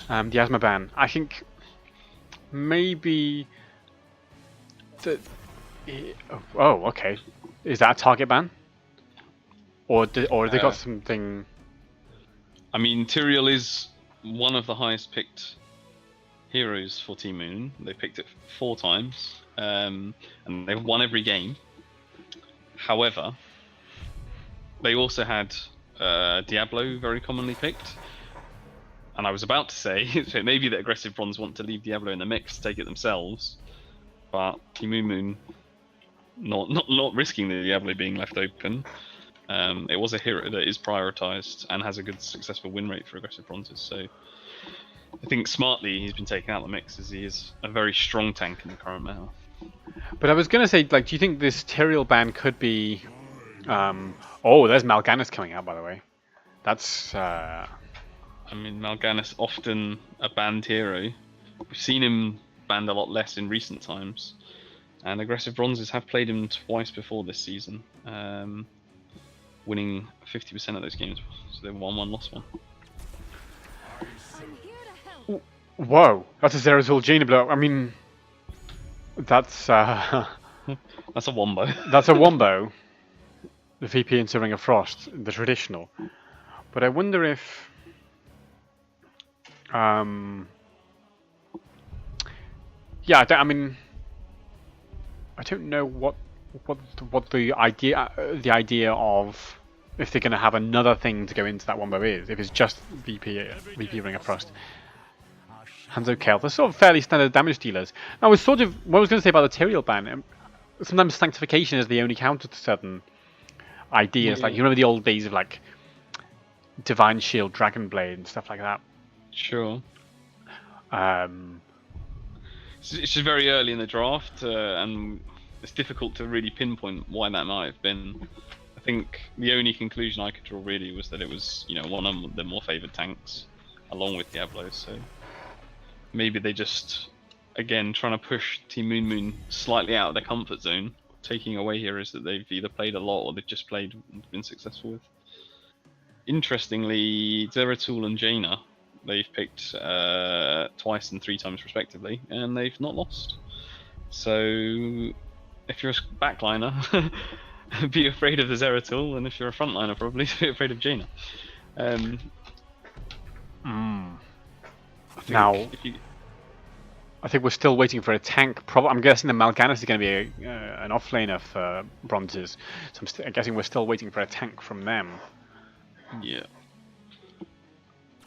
The Asmo ban. I think maybe oh, okay. Is that a target ban? Or have they got something? I mean, Tyrael is one of the highest picked heroes for Team Moon. They picked it 4 times, and they've won every game. However, they also had Diablo very commonly picked. And I was about to say, so maybe the aggressive bronze want to leave Diablo in the mix, take it themselves, but Team Moon Moon not risking the Diablo being left open. It was a hero that is prioritized and has a good successful win rate for aggressive bronzes. So I think smartly he's been taken out of the mix, as he is a very strong tank in the current meta. But I was going to say, like, do you think this Tyrael ban could be? Oh, there's Mal'Ganis coming out, by the way. That's. I mean, Mal'Ganis often a banned hero. We've seen him banned a lot less in recent times, and aggressive bronzes have played him twice before this season, winning 50% of those games. So they won 1, lost 1. Whoa, that's a Zeratul Genie blow. I mean, that's that's a wombo. That's a wombo. The VP into Ring of Frost, the traditional. But I wonder if yeah, I mean, I don't know what the idea of if they're going to have another thing to go into that wombo is. If it's just VP Ring of Frost. Hanzo Kale, they're sort of fairly standard damage dealers. Now, what I was going to say about the Tyrael ban. Sometimes Sanctification is the only counter to certain ideas. Yeah. Like, you remember the old days of like Divine Shield, Dragon Blade, and stuff like that. Sure. It's just very early in the draft, and it's difficult to really pinpoint why that might have been. I think the only conclusion I could draw really was that it was, one of the more favoured tanks, along with Diablo. So maybe they just, again, trying to push Team Moon Moon slightly out of their comfort zone, taking away heroes that they've either played a lot or they've just played and been successful with. Interestingly, Zeratul and Jaina, they've picked twice and 3 times respectively, and they've not lost. So if you're a backliner, be afraid of the Zeratul, and if you're a frontliner, probably be afraid of Jaina. I think we're still waiting for a tank. I'm guessing the Mal'Ganis is going to be an offlaner for bronzes. So I'm guessing we're still waiting for a tank from them. Yeah.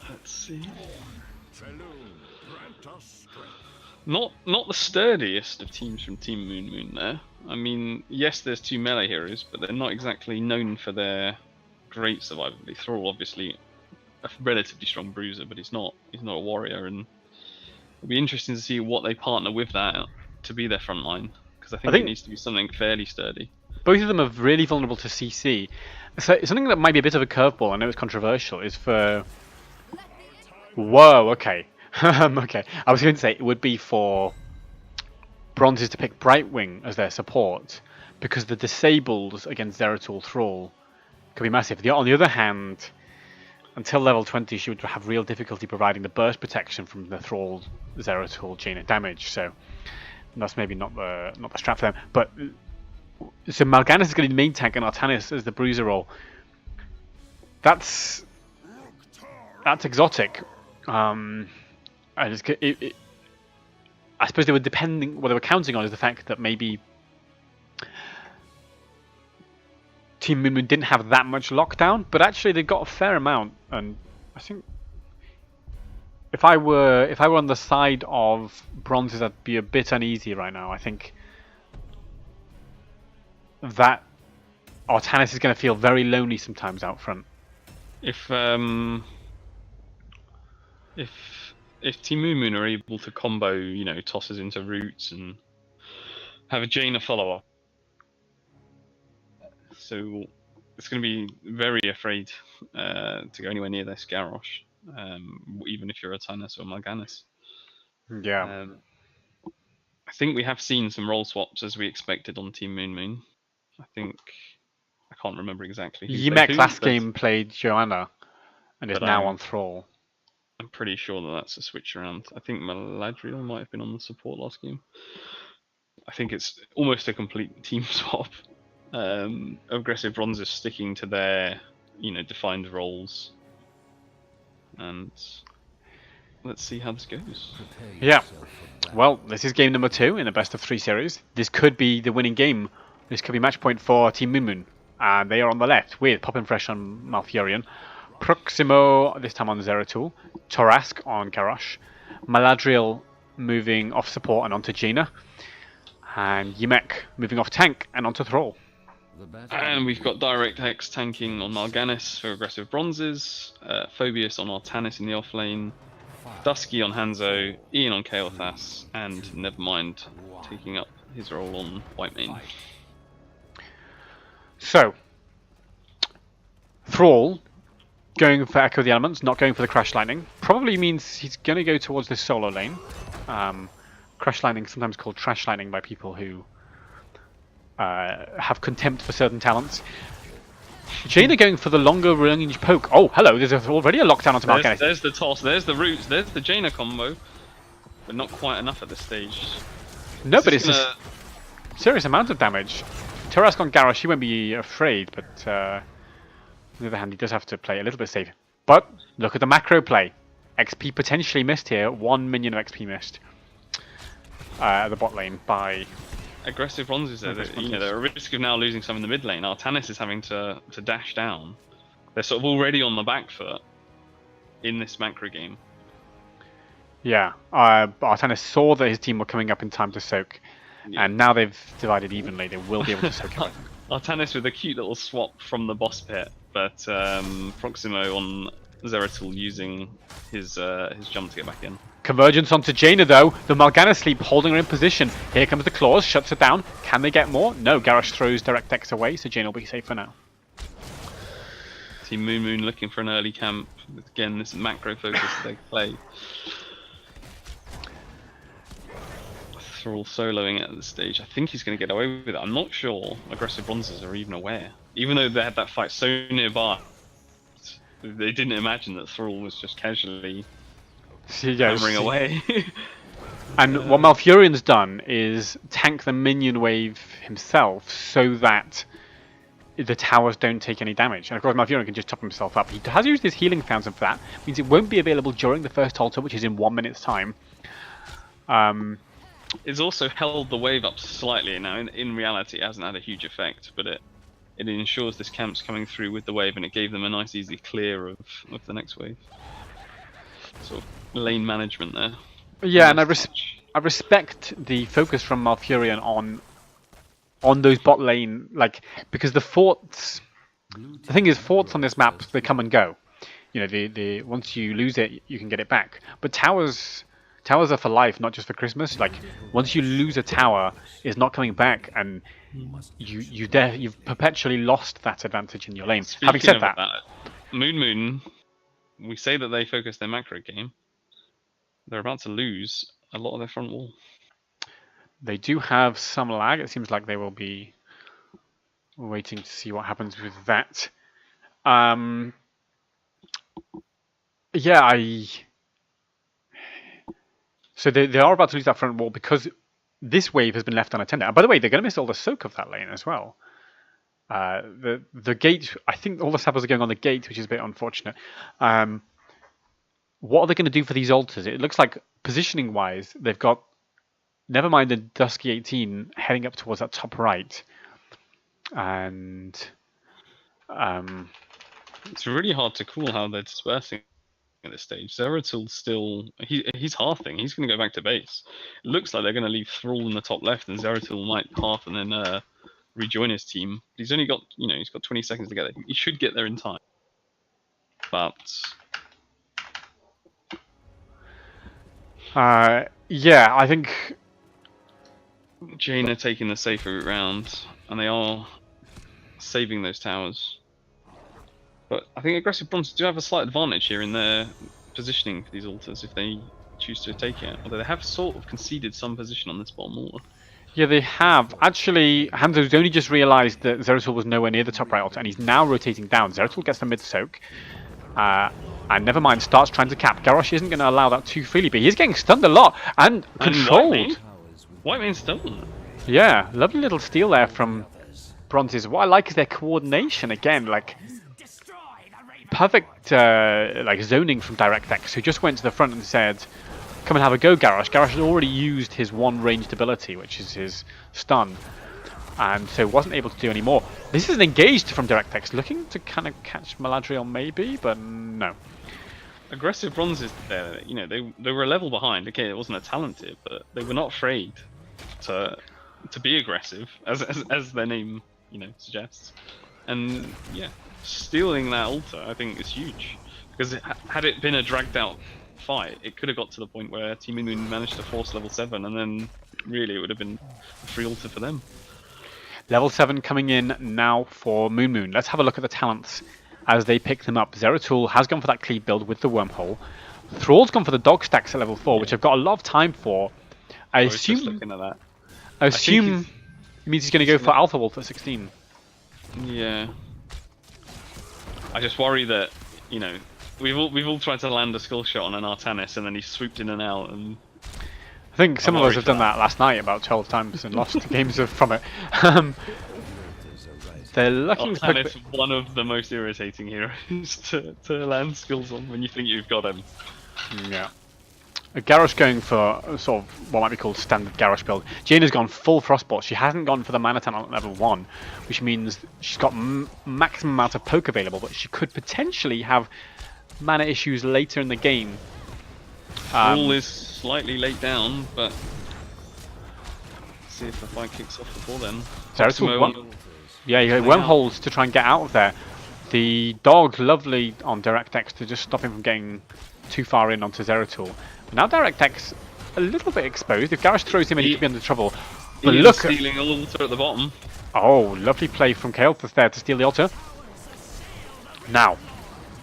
Let's see. Not the sturdiest of teams from Team Moon Moon there. I mean, yes, there's 2 melee heroes, but they're not exactly known for their great survivability. Thrall, obviously, a relatively strong bruiser, but he's not a warrior, and it'll be interesting to see what they partner with that to be their front line, because I I think it think needs to be something fairly sturdy. both of them are really vulnerable to CC. So something that might be a bit of a curveball, I know it's controversial, is for... Whoa, okay. Okay, I was going to say it would be for bronzes to pick Brightwing as their support, because the disables against Zeratul Thrall could be massive. On the other hand, until level 20, she would have real difficulty providing the burst protection from the Thrall Zeratul Jaina damage. So that's maybe not the strat for them. But so Mal'Ganis is going to be the main tank and Artanis as the bruiser role. That's exotic. And I suppose they were depending. What they were counting on is the fact that maybe Team Moon Moon didn't have that much lockdown, but actually they got a fair amount. And I think if I were on the side of bronzes, I'd be a bit uneasy right now. I think that Artanis is going to feel very lonely sometimes out front. If Team Moon Moon are able to combo, tosses into roots and have a Jaina follow up, so it's going to be very afraid to go anywhere near this Garrosh, even if you're a Artanis or Mal'Ganis. Yeah. I think we have seen some role swaps as we expected on Team Moon Moon. I can't remember exactly. Yimek last game played Joanna and is now on Thrall. I'm pretty sure that's a switch around. I think Maladriel might have been on the support last game. I think it's almost a complete team swap. Aggressive bronzes sticking to their, defined roles. And let's see how this goes. Yeah. Well, this is game number 2 in the best of 3 series. This could be the winning game. This could be match point for Team Moon Moon. And they are on the left with Poppin' Fresh on Malfurion, Proximo this time on Zeratul, Torask on Garrosh, Maladriel moving off support and onto Jaina, and Yimek moving off tank and onto Thrall. And we've got DirectX tanking on Mal'Ganis for aggressive bronzes, Phobius on Artanis in the offlane, Dusky on Hanzo, Ian on Kael'thas, and Nevermind taking up his role on Whitemane. So, Thrall going for Echo of the Elements, not going for the Crash Lightning, probably means he's going to go towards this solo lane. Crash Lightning, sometimes called Trash Lightning by people who have contempt for certain talents. Jaina going for the longer range poke. Oh, hello, there's already a lockdown onto Mal'Ganis. There's the toss, there's the roots, there's the Jaina combo, but not quite enough at this stage. No, but it's a serious amount of damage. Torask on Garrosh, he won't be afraid, but on the other hand, he does have to play a little bit safe. But look at the macro play. XP potentially missed here. 1 minion of XP missed at the bot lane by aggressive bronzes there. They're at risk of now losing some in the mid lane. Artanis is having to dash down. They're sort of already on the back foot in this macro game. Yeah, Artanis saw that his team were coming up in time to soak, and now they've divided evenly. They will be able to soak it. Artanis with a cute little swap from the boss pit, but Proximo on Zeratul using his jump to get back in. Convergence onto Jaina though. The Mal'Ganis sleep holding her in position. Here comes the claws, shuts her down. Can they get more? No, Garrosh throws DirectX away, so Jaina will be safe for now. Team Moon Moon looking for an early camp. Again, this macro focus that they play. Thrall soloing it at this stage. I think he's going to get away with it. I'm not sure aggressive bronzes are even aware. Even though they had that fight so nearby, they didn't imagine that Thrall was just casually hammering away. And what Malfurion's done is tank the minion wave himself so that the towers don't take any damage. And of course Malfurion can just top himself up. He has used his healing fountain for that. Means it won't be available during the first altar, which is in 1 minute's time. It's also held the wave up slightly. Now, in reality, it hasn't had a huge effect, but it ensures this camp's coming through with the wave, and it gave them a nice, easy clear of the next wave. Sort of lane management there. Yeah, and I respect the focus from Malfurion on those bot lane, like, because the forts. The thing is, forts on this map, they come and go. You know, the once you lose it, you can get it back. But towers are for life, not just for Christmas. Like, once you lose a tower, it's not coming back, and you've perpetually lost that advantage in your lane. Having Speaking said of that, Moon, we say that they focus their macro game. They're about to lose a lot of their front wall. they do have some lag. It seems like they will be waiting to see what happens with that. Yeah, So they are about to lose that front wall because this wave has been left unattended. And by the way, they're going to miss all the soak of that lane as well. The gate, I think all the sappers are going on the gate, which is a bit unfortunate. What are they going to do for these altars? It looks like positioning-wise, they've got, never mind the Dusky 18 heading up towards that top right. And it's really hard to call how they're dispersing at this stage. Zeratul still, he's halving. He's going to go back to base. It looks like they're going to leave Thrall in the top left, and Zeratul might half and then rejoin his team. He's only got, he's got 20 seconds to get there. He should get there in time. But yeah, I think Jane are taking the safer route round, and they are saving those towers. But I think aggressive bronze do have a slight advantage here in their positioning for these altars if they choose to take it. Although they have sort of conceded some position on this bottom altar. Yeah, they have. Actually, Hanzo's only just realised that Zeratul was nowhere near the top right altar, and he's now rotating down. Zeratul gets the mid-soak, and never mind, starts trying to cap. Garrosh isn't going to allow that too freely, but he's getting stunned a lot, and controlled. White Mane's stunned. Yeah, lovely little steal there from Bronzes. What I like is their coordination, again, like, perfect like zoning from DirectX, who just went to the front and said, come and have a go, Garrosh. Garrosh has already used his one ranged ability, which is his stun, and so wasn't able to do any more. This is an engaged from DirectX, looking to kind of catch Maladriel maybe, but no. Aggressive bronzes there, they were a level behind. Okay, it wasn't a talented, but they were not afraid to be aggressive, as their name suggests. And yeah, stealing that altar I think is huge, because had it been a dragged out fight, it could have got to the point where Team Moon managed to force level 7, and then really it would have been a free altar for them. Level 7 coming in now for Moon. Let's have a look at the talents as they pick them up. Zeratul has gone for that cleave build with the wormhole. Thrall's gone for the dog stacks at level 4, which I've got a lot of time for. I assume just looking at that. I assume it means he's going to go for Alpha Wolf at 16. Yeah. I just worry that, we've all tried to land a skill shot on an Artanis, and then he swooped in and out, and I think some of us have done that last night about 12 times and lost games from it. They're looking and it's one of the most irritating heroes to land skills on when you think you've got him. Yeah. Garrosh going for sort of what might be called standard Garrosh build. Jane has gone full Frostbolt. She hasn't gone for the Mana Talent at level 1, which means she's got maximum amount of poke available, but she could potentially have mana issues later in the game. All is slightly late down, but let's see if the fight kicks off before then. Yeah, you got wormholes to try and get out of there. The dog, lovely on DirectX to just stop him from getting too far in onto Zeratul. But now DirectX a little bit exposed. If Garrosh throws him in, he could be under trouble. But look, stealing the altar at the bottom. Oh, lovely play from Kael'thas there to steal the altar. Now,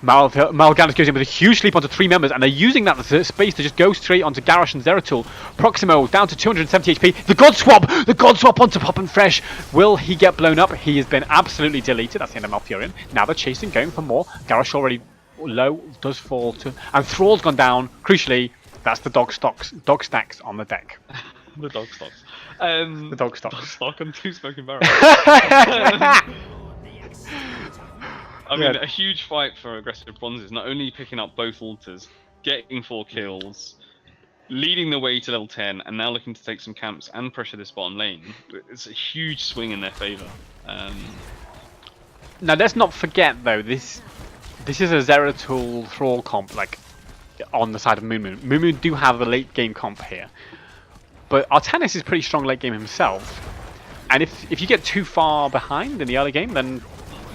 Mal'Ganis goes in with a huge leap onto 3 members, and they're using that space to just go straight onto Garrosh and Zeratul. Proximo down to 270 HP. The God Swap onto Pop and Fresh. Will he get blown up? He has been absolutely deleted. That's the end of Malfurion. Now they're chasing, going for more. Garrosh already low, does fall to, and Thrall's gone down. Crucially, that's the dog stacks on the deck. The dog stocks. The dog stocks. Dog stock and 2 smoking barrels. I mean, a huge fight for aggressive bronzes, not only picking up both altars, getting 4 kills, leading the way to level 10, and now looking to take some camps and pressure this bottom lane. It's a huge swing in their favour. Now, let's not forget, though, this is a Zeratul Thrall comp, like, on the side of Moon. Moon do have a late game comp here. But Artanis is pretty strong late game himself. And if you get too far behind in the early game, then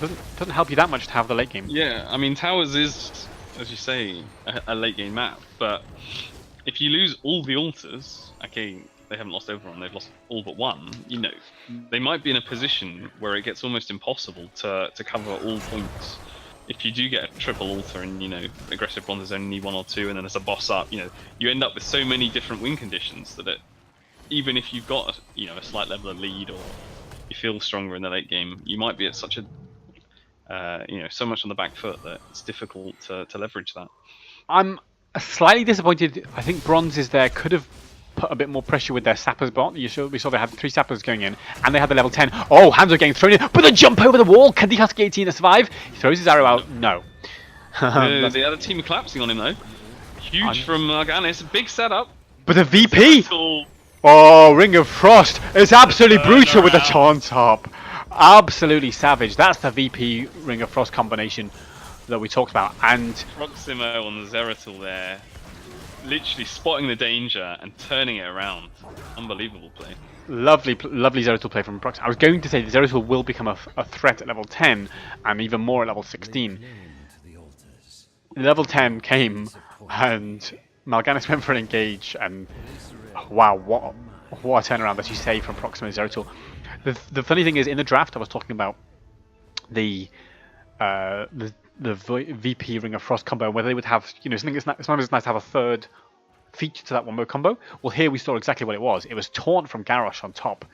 it doesn't help you that much to have the late game. Yeah, I mean, Towers is, as you say, a late game map, but if you lose all the altars, okay, they haven't lost Overrun, they've lost all but one, you know, they might be in a position where it gets almost impossible to cover all points. If you do get a triple altar and, you know, aggressive bronze is only 1 or 2, and then there's a boss up, you know, you end up with so many different win conditions that even if you've got, you know, a slight level of lead or you feel stronger in the late game, you might be at such a, you know, so much on the back foot that it's difficult to leverage that. I'm slightly disappointed. I think Bronzes there could have put a bit more pressure with their sappers bot. We saw they had 3 sappers going in, and they had the level 10. Oh, hands are getting thrown in, but the jump over the wall. Can the Husky 18 survive? He throws his arrow out. No. The other team are collapsing on him though. Huge from Morganis. Big setup. But the VP. Oh, Ring of Frost. It's absolutely brutal with the taunt up. Absolutely savage. That's the VP Ring of Frost combination that we talked about. And Proximo on the Zeratul there, literally spotting the danger and turning it around. Unbelievable play. Lovely Zeratul play from Proximo. I was going to say the Zeratul will become a threat at level 10 and even more at level 16. Level 10 came and Mal'Ganis went for an engage, and wow, what a turnaround, as you say, from Proximo and Zeratul. The funny thing is, in the draft I was talking about the VP Ring of Frost combo, whether they would have, you know, something. It's nice to have a third feature to that one-mode combo. Well, here we saw exactly what it was. It was taunt from Garrosh on top.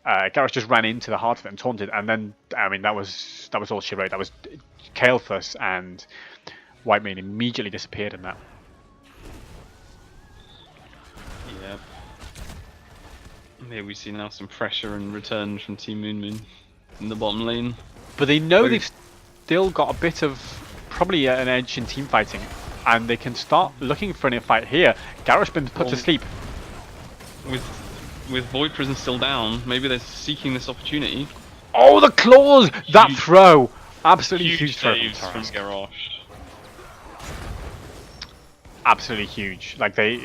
Garrosh just ran into the heart of it and taunted, and then, I mean, that was all she wrote. That was Kael'thas, and Whitemane immediately disappeared in that. Yeah. Here we see now some pressure and return from Team Moon in the bottom lane. But they know they've still got a bit of probably an edge in team fighting, and they can start looking for an fight here. Garrosh been put to sleep. With Void Prison still down, maybe they're seeking this opportunity. Oh, the claws! That throw! Absolutely huge throw from Garrosh. Absolutely huge. Like the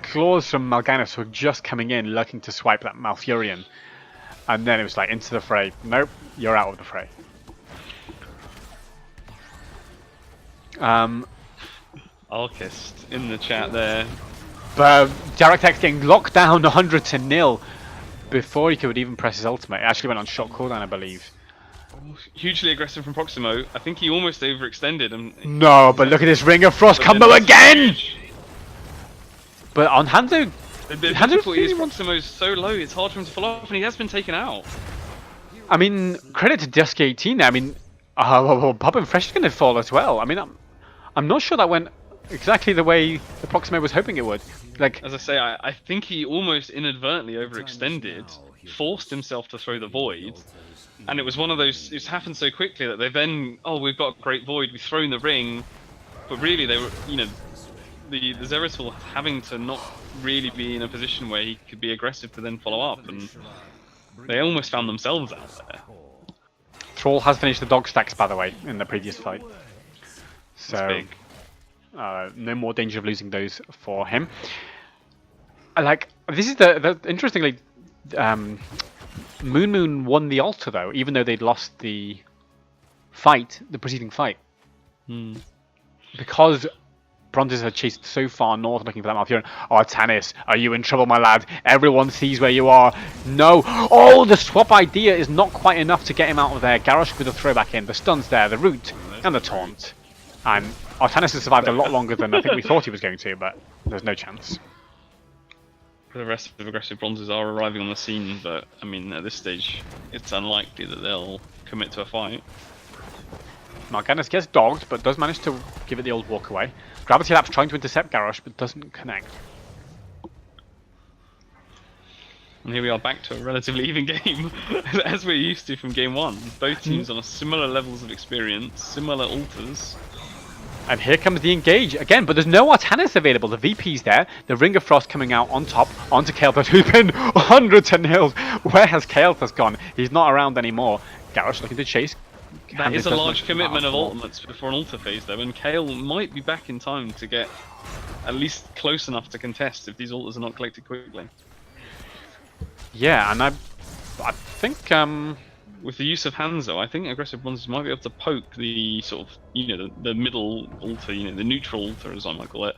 claws from Mal'Ganis were just coming in, looking to swipe that Malfurion, and then it was like into the fray. Nope, you're out of the fray. Alkist in the chat there. But DirectX getting locked down 100-0 before he could even press his ultimate. It actually went on shot cooldown, I believe. Hugely aggressive from Proximo. I think he almost overextended. No, but look at this Ring of Frost combo again! But on Hanzo... The difficulty is Proximo's so low, it's hard for him to follow up, and he has been taken out. I mean, credit to Dusky 18 there. I mean, Bob and Fresh is going to fall as well. I mean, I'm not sure that went exactly the way the Proximo was hoping it would. Like, as I say, I think he almost inadvertently overextended, forced himself to throw the Void, and it was one of those, it's happened so quickly that they then, oh, we've got a great Void, we've thrown the ring, but really they were, you know, the Zeratul having to not really be in a position where he could be aggressive to then follow up, and they almost found themselves out there. Thrall has finished the dog stacks, by the way, in the previous fight. So, no more danger of losing those for him. Like, this is the interestingly, Moon won the altar though, even though they'd lost the preceding fight. Because Bronzes had chased so far north looking for that Malfurion. Oh, Tannis, are you in trouble, my lad? Everyone sees where you are. No. Oh, the swap idea is not quite enough to get him out of there. Garrosh with a throw back in. The stun's there, the root, and the taunt. And Tannis has survived a lot longer than I think we thought he was going to, but there's no chance. The rest of the aggressive Bronzes are arriving on the scene, but I mean, at this stage, it's unlikely that they'll commit to a fight. Mal'Ganis gets dogged, but does manage to give it the old walk away. Gravity Lapse trying to intercept Garrosh, but doesn't connect. And here we are back to a relatively even game, as we're used to from game one. Both teams on a similar levels of experience, similar altars. And here comes the engage again, but there's no Artanis available. The VP's there, the Ring of Frost coming out on top, onto Kael'thas, who's been 100-0. Where has Kael'thas gone? He's not around anymore. Garrosh looking to chase. That is a large commitment of ultimates before an altar phase though, and Kael might be back in time to get at least close enough to contest if these altars are not collected quickly. Yeah, and I think with the use of Hanzo, I think aggressive bronzes might be able to poke the sort of, the middle altar, the neutral altar as I might call it,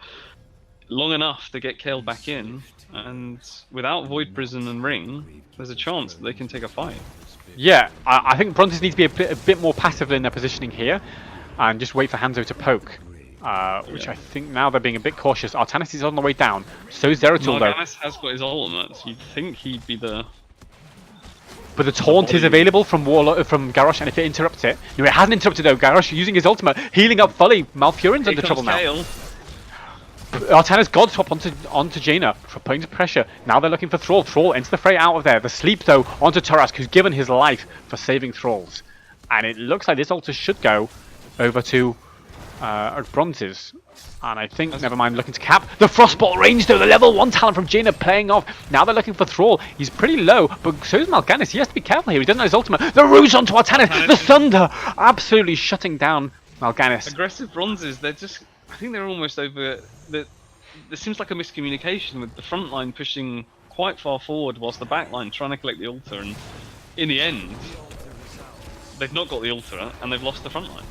long enough to get Kale back in, and without Void Prison and Ring, there's a chance that they can take a fight. Yeah, I think bronzes need to be a bit more passive in their positioning here, and just wait for Hanzo to poke. Which I think now they're being a bit cautious. Artanis is on the way down. So is Zeratul though. Artanis has got his ultimate, so you'd think he'd be the... But the taunt is available from Garrosh, and if it interrupts it... No, it hasn't interrupted though. Garrosh using his ultimate, healing up fully. Malfurion's under trouble now. Artanis God swap onto Jaina for putting some pressure. Now they're looking for Thrall. Thrall into the fray out of there. The sleep though onto Tarask, who's given his life for saving Thralls. And it looks like this altar should go over to bronzes. And I think, never mind, looking to cap. The Frostbolt range though, the level 1 talent from Jaina playing off. Now they're looking for Thrall. He's pretty low, but so is Mal'Ganis. He has to be careful here. He doesn't know his ultimate. The Ruse onto Artanis. The Thunder absolutely shutting down Mal'Ganis. Aggressive bronzes, they're just... I think they're almost over... There seems like a miscommunication with the front line pushing quite far forward whilst the back line trying to collect the altar, and in the end, they've not got the altar and they've lost the front line.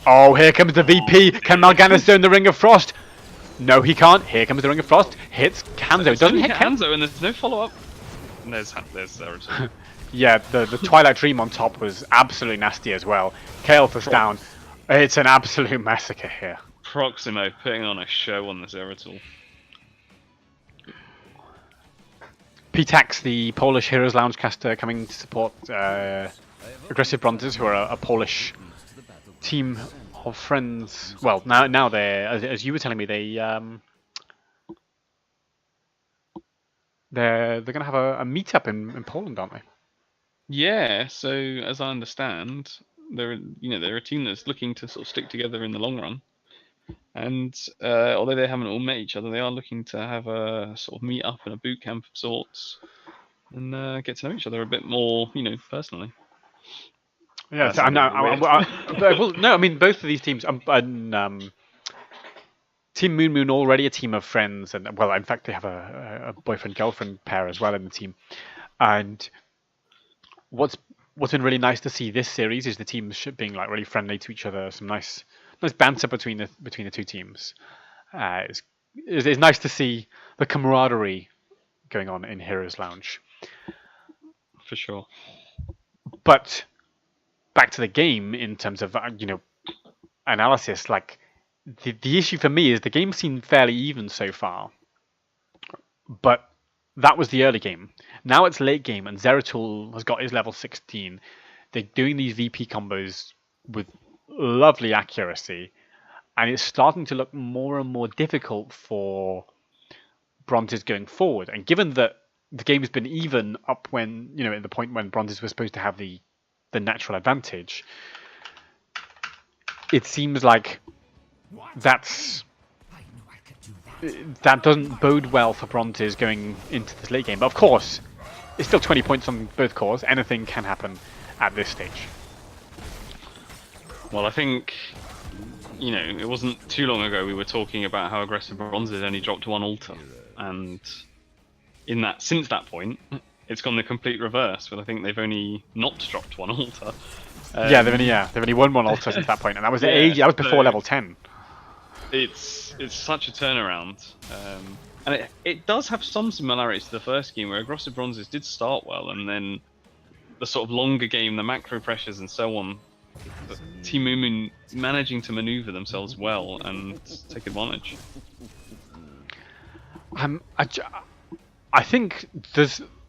Oh, here comes the VP. Can Mal'Ganis zone the Ring of Frost? No, he can't. Here comes the Ring of Frost. Hits Hanzo. Doesn't hit Hanzo, and there's no follow-up. There's Zeratul. Yeah, the Twilight Dream on top was absolutely nasty as well. Kael'thas down. It's an absolute massacre here. Proximo putting on a show on the Zeratul. Pitax, the Polish Heroes Lounge caster, coming to support Aggressive Bronzes, who are a Polish team of friends. Well, now they're, as you were telling me, they're going to have a meetup in Poland, aren't they? Yeah. So as I understand, they're a team that's looking to sort of stick together in the long run. And although they haven't all met each other, they are looking to have a sort of meet up and a boot camp of sorts, and get to know each other a bit more, personally. Yeah, so, no, I mean both of these teams. Team Moon Moon already a team of friends, and well, in fact, they have a boyfriend girlfriend pair as well in the team. And what's been really nice to see this series is the teams being like really friendly to each other. Some nice banter between the two teams. It's nice to see the camaraderie going on in Heroes Lounge. For sure. But back to the game in terms of analysis. Like the issue for me is the game seemed fairly even so far, but that was the early game. Now it's late game, and Zeratul has got his level 16. They're doing these VP combos with lovely accuracy, and it's starting to look more and more difficult for Bronzes going forward. And given that the game has been even up when, at the point when Bronzes were supposed to have the natural advantage, it seems like that doesn't bode well for Bronzes going into this late game. But of course, it's still 20 points on both cores. Anything can happen at this stage. Well, I think, it wasn't too long ago we were talking about how aggressive Bronzes only dropped one altar, and since that point, it's gone the complete reverse. But I think they've only not dropped one altar. They've only won one altar since that point, and that was that was before level 10. It's such a turnaround, and it does have some similarities to the first game, where aggressive Bronzes did start well, and then the sort of longer game, the macro pressures and so on, Team Moon managing to maneuver themselves well and take advantage. I think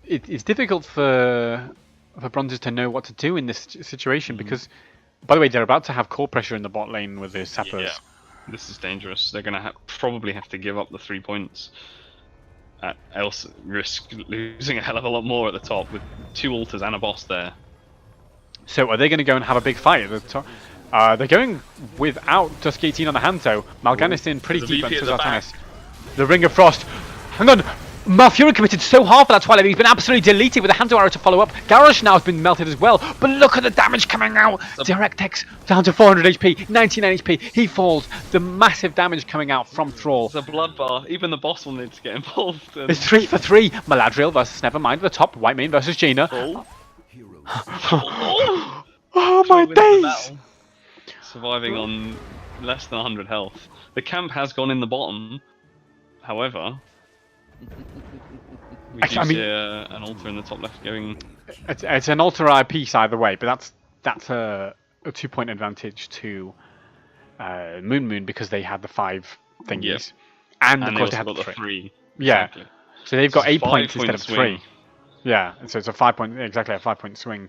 it's difficult for Bronzes to know what to do in this situation, because, by the way, they're about to have core pressure in the bot lane with their sappers. Yeah, this is dangerous. They're going to probably have to give up the 3 points, else risk losing a hell of a lot more at the top with 2 altars and a boss there. So are they going to go and have a big fight at the top? They're going without Dusk 18 on the hand, though. Mal'Ganis in pretty deep, and so is Artanis. The Ring of Frost. Hang on! Malfurion committed so hard for that Twilight, he's been absolutely deleted with a Hanzo arrow to follow up. Garrosh now has been melted as well, but look at the damage coming out! DirectX down to 400 HP, 99 HP, he falls. The massive damage coming out from Thrall. It's a bloodbath. Even the boss will need to get involved. And... It's 3 for 3. Maladriel versus Nevermind at the top, Whitemane versus Jaina. Oh my days! Surviving on less than 100 health. The camp has gone in the bottom, however... We do see an altar in the top left going... It's an altar piece either way, but that's a 2-point advantage to Moon because they had the 5 thingies. Yep. And of course they had got the 3. Yeah. Exactly. So they've got 8 points point instead of swing. 3. Yeah, so it's a 5-point, exactly a 5-point swing.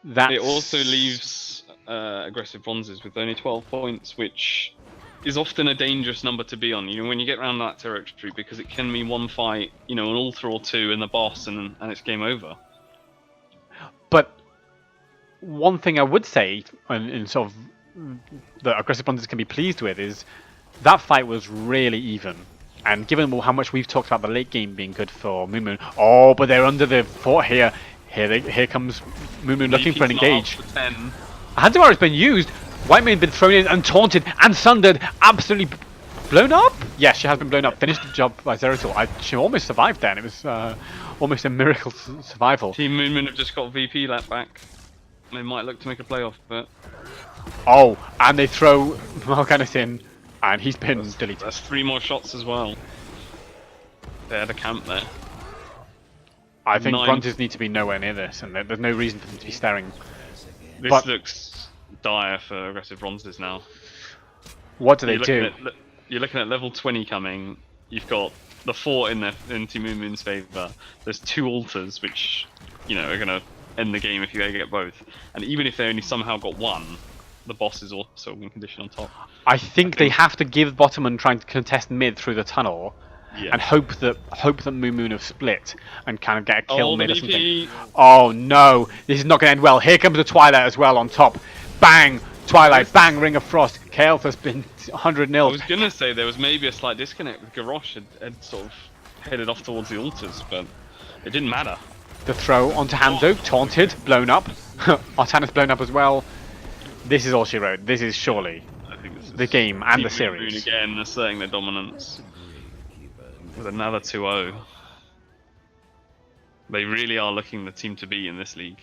It also leaves aggressive bronzes with only 12 points, which is often a dangerous number to be on. You know, when you get around that territory, because it can mean one fight, you know, an altar or two in the boss, and it's game over. But one thing I would say, in sort of that aggressive bronzes can be pleased with, is that fight was really even. And given how much we've talked about the late game being good for Moon, oh, but they're under the fort here. Here comes Moon looking for an engage. Hanzo has been used. Whitemane been thrown in and taunted and sundered. Absolutely blown up. Yes, she has been blown up. Finished the job by Zeratul. She almost survived then. It was almost a miracle survival. Team Moon have just got VP lap back. They might look to make a playoff, but... Oh, and they throw Mal'Ganis in, and he's been deleted. That's 3 more shots as well. They had a camp there. I think bronzes need to be nowhere near this, and there's no reason for them to be staring. This looks dire for aggressive bronzes now. What do they do? You're looking at level 20 coming. You've got the fort in Team Moon's favour. There's 2 altars, which, you know, are going to end the game if you get both. And even if they only somehow got 1, the boss is also win condition on top. I think they have to give bottom and try to contest mid through the tunnel. Yeah. And hope that Moon have split and kind of get a kill mid or something. Oh no, this is not going to end well. Here comes the Twilight as well on top. Bang, Twilight, bang, Ring of Frost. Kael'th has been 100-0. I was gonna say there was maybe a slight disconnect with Garrosh had sort of headed off towards the altars, but it didn't matter. The throw onto Hanzo, taunted, blown up. Artana's blown up as well. This is all she wrote. This is surely the game and the series. Again, asserting their dominance. With another 2-0. They really are looking the team to be in this league,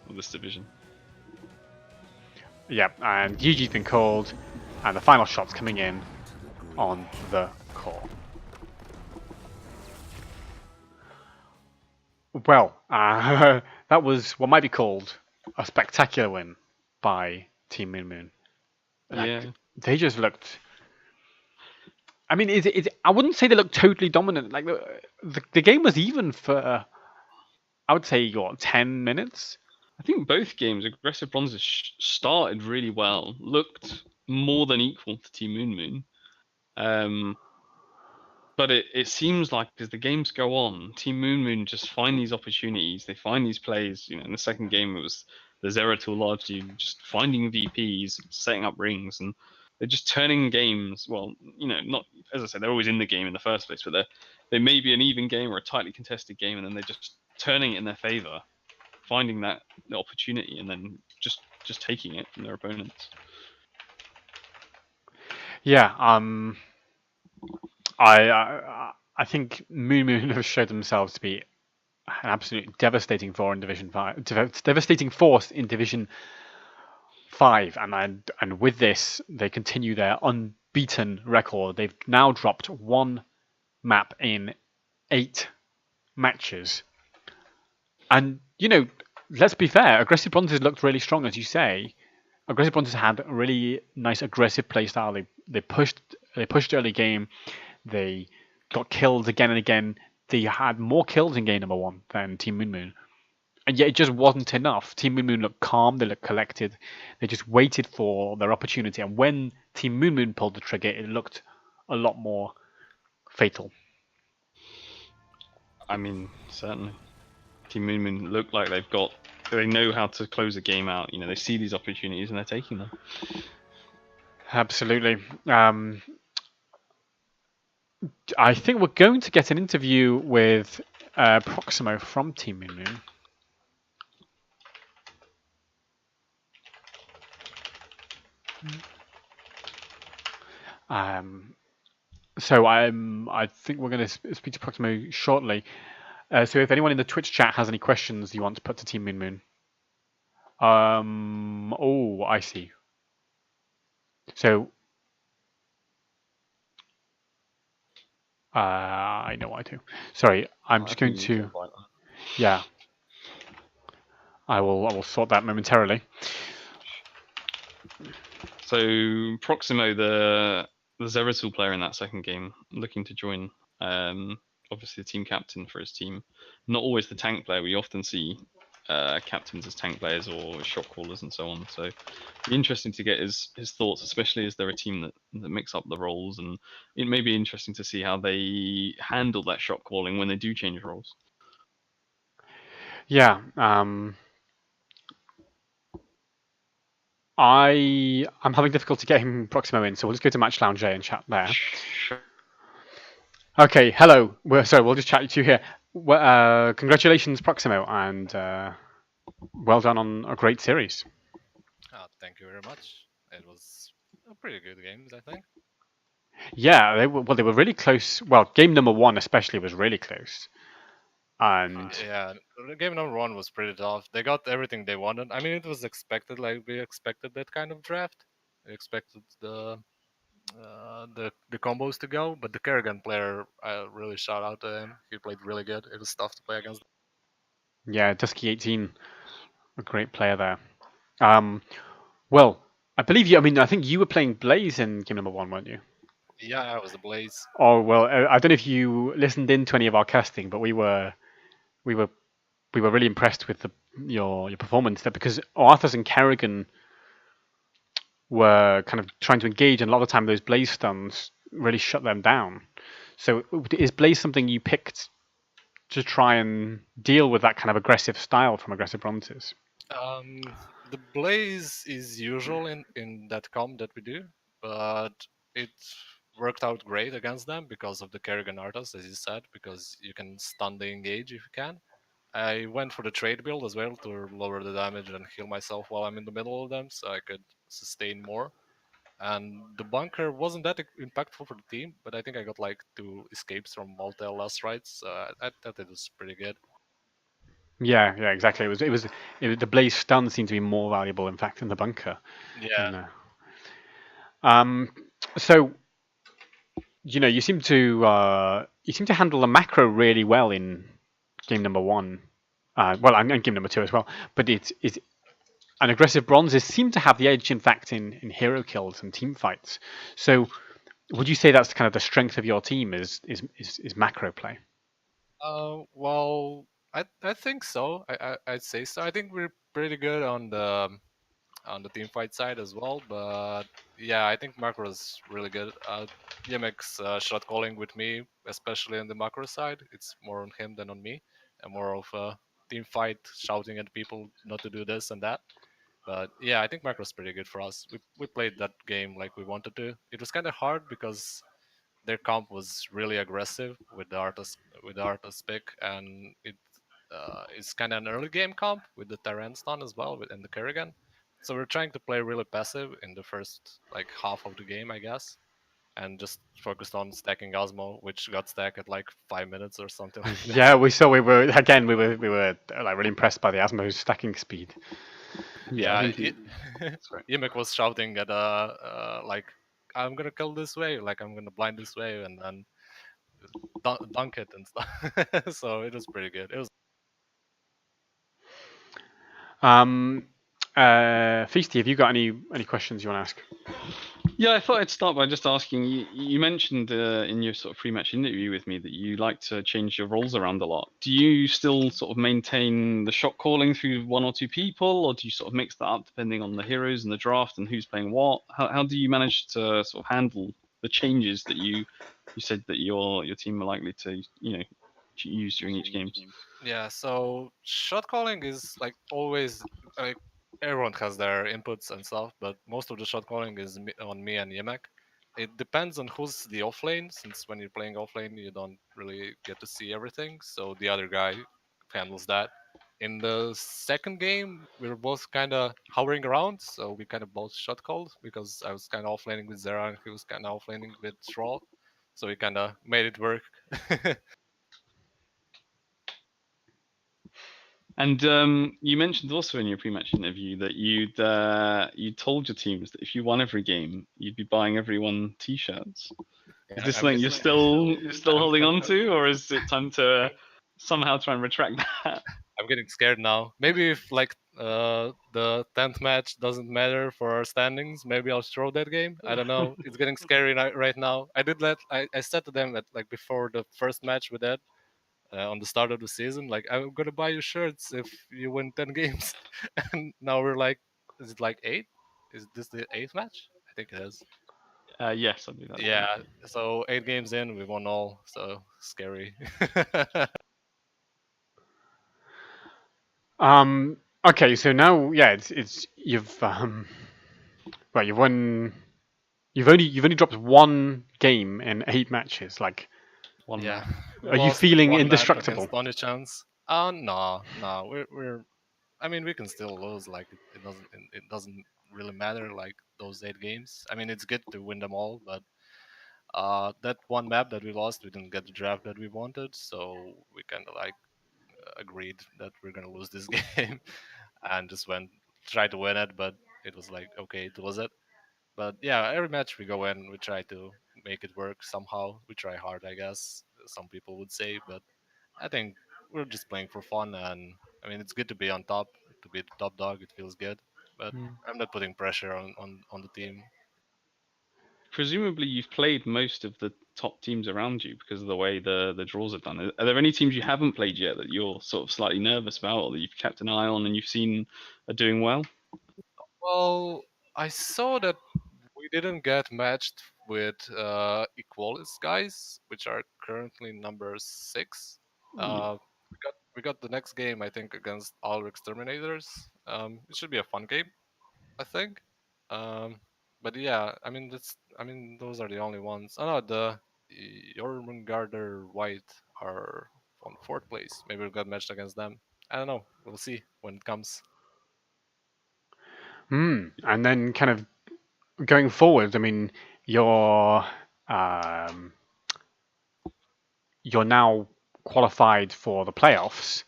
or this division. Yep, and GG's been called, and the final shot's coming in on the core. Well, that was what might be called a spectacular win by Team Moon. Yeah. They just looked... I mean, I wouldn't say they looked totally dominant. Like the game was even for, I would say, 10 minutes. I think both games, aggressive bronzes started really well, looked more than equal to Team Moon. But it seems like as the games go on, Team Moon just find these opportunities. They find these plays. You know, in the second game, it was the Zeratul largely just finding VPs, setting up rings, and they're just turning games. Well, you know, not as I said, they're always in the game in the first place, but they may be an even game or a tightly contested game, and then they're just turning it in their favor, finding that opportunity, and then just taking it from their opponents. Yeah, I think Moon have showed themselves to be an absolute devastating force in Division 5, devastating force in Division 5, and with this they continue their unbeaten record. They've now dropped 1 map in 8 matches, and you know, let's be fair, aggressive bronzes looked really strong, as you say. Aggressive bronzes had a really nice aggressive playstyle. They pushed early game. They got killed again and again. They had more kills in game number 1 than Team Moon. And yet it just wasn't enough. Team Moon looked calm, they looked collected. They just waited for their opportunity. And when Team Moon pulled the trigger, it looked a lot more fatal. I mean, certainly. Team Moon look like they know how to close a game out. You know, they see these opportunities and they're taking them. Absolutely. I think we're going to get an interview with Proximo from Team Moon Moon. Um, so I think we're going to speak to Proximo shortly. So if anyone in the Twitch chat has any questions you want to put to Team Moon Moon, oh, I see. So I know why to. Sorry, I'm just I think going you need to to. invite her. Yeah, I will sort that momentarily. So Proximo, the Zeratul player in that second game, looking to join. Obviously, the team captain for his team. Not always the tank player. We often see captains as tank players or shot callers and so on. So, be interesting to get his thoughts, especially as they're a team that mix up the roles, and it may be interesting to see how they handle that shot calling when they do change roles. Yeah, I'm having difficulty getting Proximo in, so we'll just go to Match Lounge A and chat there. Sure. Okay, hello. We'll just chat to you here. Well, congratulations, Proximo, and well done on a great series. Thank you very much. It was a pretty good games, I think. Yeah, they were really close. Well, game number one especially was really close, and Yeah, game number one was pretty tough. They got everything they wanted. I mean, it was expected. Like we expected that kind of draft. We expected the combos to go, but the Kerrigan player, I really shout out to him. He played really good. It was tough to play against. yeah, Dusky18, a great player there. Um, well, I believe you. I mean, I think you were playing Blaze in game number one, weren't you? Yeah, I was a Blaze. Oh well, I don't know if you listened in to any of our casting, but we were we were really impressed with your performance there because Arthurs and Kerrigan were kind of trying to engage, and a lot of the time those Blaze stuns really shut them down. So is Blaze something you picked to try and deal with that kind of aggressive style from aggressive bronzes? The Blaze is usual in that comp that we do, but it worked out great against them because of the Kerrigan Arthas, as you said, because you can stun the engage if you can. I went for the trade build as well to lower the damage and heal myself while I'm in the middle of them, so I could sustain more. And the bunker wasn't that impactful for the team, but I think I got like 2 escapes from multi last rights, so I thought it was pretty good. Yeah, yeah, exactly. The Blaze stun seemed to be more valuable, in fact, in the bunker. Yeah. And um, so you seem to handle the macro really well in game number one. Well, and game number two as well. But it's and aggressive bronzes seem to have the edge, in fact, in hero kills and team fights. So, would you say that's kind of the strength of your team is macro play? Well, I think so. I'd say so. I think we're pretty good on the team fight side as well. But yeah, I think macro is really good. Yemek's shot calling with me, especially on the macro side, it's more on him than on me, and more of a team fight, shouting at people not to do this and that. But yeah, I think macro's pretty good for us. We played that game like we wanted to. It was kind of hard because their comp was really aggressive with the Arthas pick, and it's kind of an early game comp with the Tyrant stun as well and the Kerrigan. So we're trying to play really passive in the first like half of the game, I guess, and just focused on stacking Osmo, which got stacked at like 5 minutes or something like that. Yeah, we saw we were like really impressed by the Asmo's stacking speed. Yeah, I Yeah, think sorry. Yemek was shouting at like I'm gonna kill this wave, like I'm gonna blind this wave, and then dunk it and stuff. So it was pretty good. It was. Um, Feasty, have you got any questions you want to ask? Yeah, I thought I'd start by just asking you. You mentioned in your sort of pre-match interview with me that you like to change your roles around a lot. Do you still sort of maintain the shot calling through one or two people, or do you sort of mix that up depending on the heroes and the draft and who's playing what? How do you manage to sort of handle the changes that you said that your team are likely to use during each game? Yeah, so shot calling is like always everyone has their inputs and stuff, but most of the shot calling is on me and Yemek. it depends on who's the offlane, since when you're playing offlane, you don't really get to see everything. So the other guy handles that. In the second game, we were both kind of hovering around, so we kind of both shot called because I was kind of offlaning with Zera and he was kind of offlaning with Troll. So we kind of made it work. And you mentioned also in your pre-match interview that you told your teams that if you won every game, you'd be buying everyone T-shirts. Is Yeah, this something you're still holding on to, or is it time to somehow try and retract that? I'm getting scared now. Maybe if like the 10th match doesn't matter for our standings, maybe I'll throw that game. I don't know. It's getting scary right now. I said to them that like before the first match with Ed on the start of the season, like I'm gonna buy you shirts if you win 10 games. And now we're like, is it like eight? Is this the eighth match? I think it is. Yes, I believe that's right. Yeah. So 8 games in, we won all. So scary. Okay, so now, yeah, it's you've well, you've only dropped one game in 8 matches. Like, One Yeah, map. we are you lost feeling one map against indestructible? Tony Chance. No, no, we're. I mean, we can still lose. Like it doesn't really matter. Like those 8 games. I mean, it's good to win them all, but that one map that we lost, we didn't get the draft that we wanted, so we kind of like agreed that we're gonna lose this game, and just went try to win it, but it was like okay to lose it. But yeah, every match we go in, we try to make it work somehow. We try hard, I guess. Some people would say, but I think we're just playing for fun, and I mean it's good to be on top, to be the top dog. It feels good, but Hmm. I'm not putting pressure on the team. Presumably, you've played most of the top teams around you because of the way the draws are done. Are there any teams you haven't played yet that you're sort of slightly nervous about, or that you've kept an eye on and you've seen are doing well? Well, I saw that we didn't get matched with Equalis guys, which are currently number 6. Yeah. We got the next game, I think, against our Exterminators. It should be a fun game, I think. Um, but yeah, I mean those are the only ones. Oh no, the Jormungandr White are on fourth place. Maybe we'll get matched against them. I don't know. We'll see when it comes. And then kind of going forward, I mean, you're um, you're now qualified for the playoffs.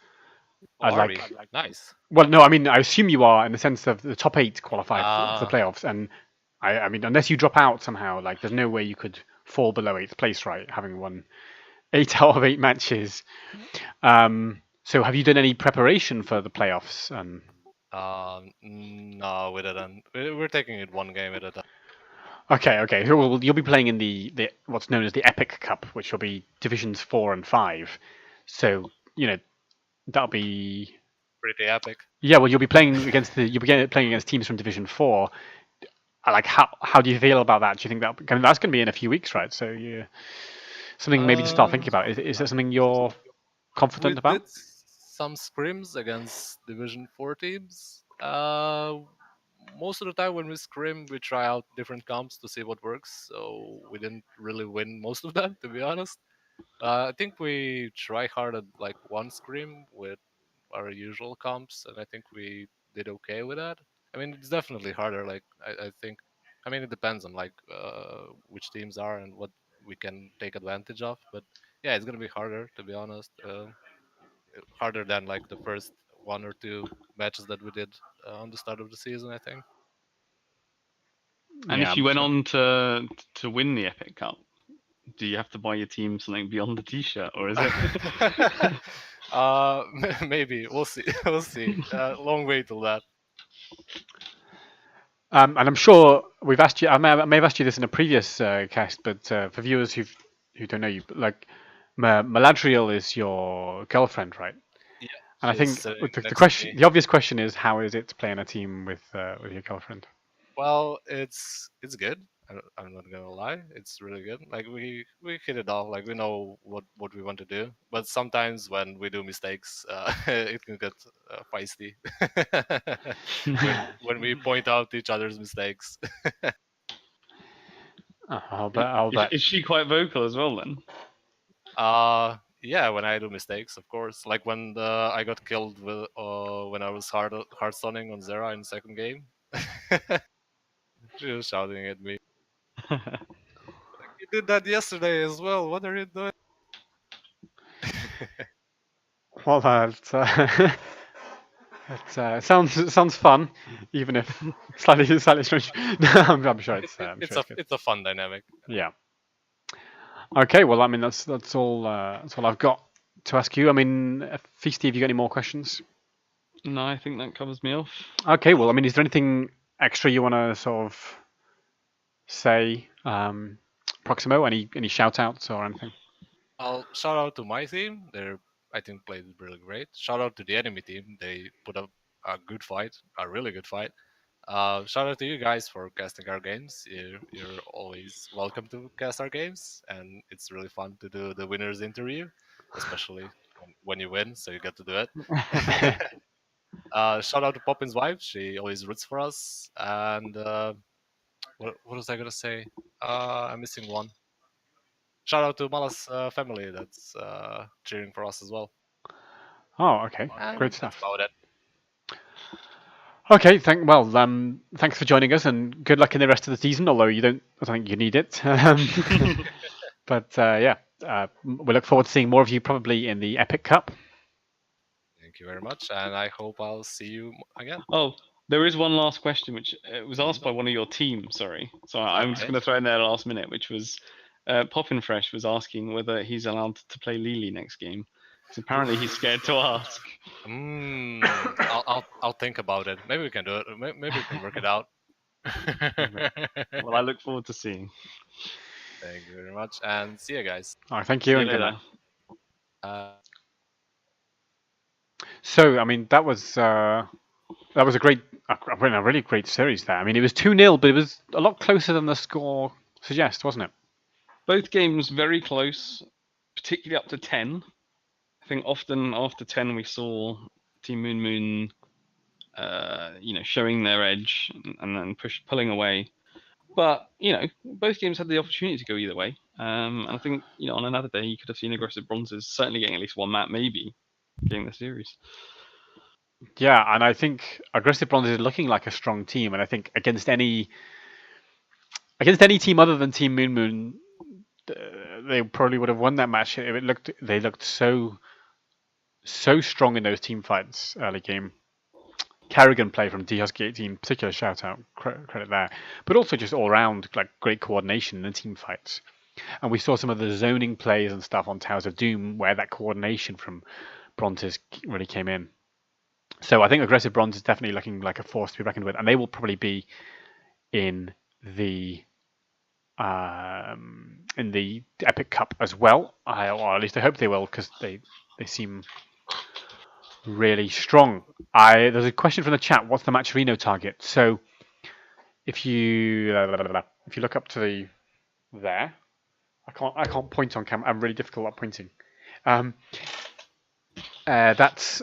Oh, are we? Like, Nice. well, no, I mean, I assume you are in the sense of the top eight qualified for the Ah, playoffs, and I mean, unless you drop out somehow, like, there's no way you could fall below eighth place, right? Having won 8 out of 8 matches. So, have you done any preparation for the playoffs? no, we didn't. We're taking it one game at a time. Okay. So, well, you'll be playing in the what's known as the Epic Cup, which will be divisions 4 and 5. So, that'll be Pretty epic. yeah. Well, you'll be playing against teams from Division 4. Like, how do you feel about that? Do you think that's going to be in a few weeks, right? So, something maybe to start Uh, thinking about. Is that something you're we confident about? did some scrims against Division 4 teams. Most of the time when we scrim, we try out different comps to see what works. So we didn't really win most of them, to be honest. I think we try hard at like one scrim with our usual comps, and I think we did okay with that. I mean, it's definitely harder. Like I think, I mean, it depends on like which teams are and what we can take advantage of. But yeah, it's gonna be harder to be honest. Harder than like the first 1 or 2 matches that we did on the start of the season. I think. And Yeah. if you went on to win the Epic Cup, do you have to buy your team something beyond the T-shirt, or is it? uh, maybe we'll see. We'll see. Long way till that. And I'm sure we've asked you. I may have asked you this in a previous cast, but for viewers who don't know you, like, Maladriel is your girlfriend, right? Yeah, And I she's think sitting the next to question, me. the obvious question is, how is it to play in a team with your girlfriend? Well, it's good. I'm not gonna lie, it's really good. Like we hit it off. Like we know what we want to do. But sometimes when we do mistakes, it can get feisty. when we point out each other's mistakes. I'll bet. Is she quite vocal as well then? Yeah, when I do mistakes, of course. Like when I got killed with when I was hard stunning on Zera in the second game. She was shouting at me. You did that yesterday as well. What are you doing? Well, sounds fun, even if slightly strange. I'm sure I'm sure it's good. It's a fun dynamic. Yeah. Okay. Well, I mean that's all I've got to ask you. I mean, Feasty, have you got any more questions? No, I think that covers me off. Okay. Well, I mean, is there anything extra you want to sort of say, Proximo? Any shout outs or anything? I'll shout out to my team. I think played really great. Shout out to the enemy team. They put up a good fight, a really good fight. Shout out to you guys for casting our games. You're always welcome to cast our games, and it's really fun to do the winners interview, especially when you win, so you get to do it. Shout out to Poppin's wife. She always roots for us. And what was I gonna say? I'm missing one. Shout out to Mala's family that's cheering for us as well. Oh, okay. And Great that's stuff. about it. Okay, thanks for joining us, and good luck in the rest of the season. Although I don't think you need it. But yeah, we look forward to seeing more of you probably in the Epic Cup. Thank you very much, and I hope I'll see you again. Oh, there is one last question, which was asked by one of your team. Sorry, so I'm just going to throw in there at the last minute, which was Poppin Fresh was asking whether he's allowed to play Lily next game. So apparently he's scared to ask. I'll think about it. Maybe we can do it. Maybe we can work it out. Well, I look forward to seeing. Thank you very much, and see you guys. All right, thank you, and good later. night. So, I mean, that was a really great series there. I mean, it was 2-0, but it was a lot closer than the score suggests, wasn't it? Both games very close, particularly up to 10. I think often after 10 we saw Team Moon Moon, showing their edge and then pulling away. But both games had the opportunity to go either way. And I think on another day you could have seen Aggressive Bronzes certainly getting at least one map, maybe getting the series. Yeah, and I think Aggressive Bronze is looking like a strong team, and I think against any team other than Team Moon Moon, they probably would have won that match. They looked so strong in those team fights early game. Carrigan play from D-Husky18, particular shout out, credit there, but also just all round like great coordination in the team fights. And we saw some of the zoning plays and stuff on Towers of Doom where that coordination from Brontes really came in. So I think Aggressive Bronze is definitely looking like a force to be reckoned with, and they will probably be in the Epic Cup as well. Or at least I hope they will, because they seem really strong. There's a question from the chat. What's the Matcherino target? So if you look up to there, I can't point on camera. I'm really difficult at pointing. That's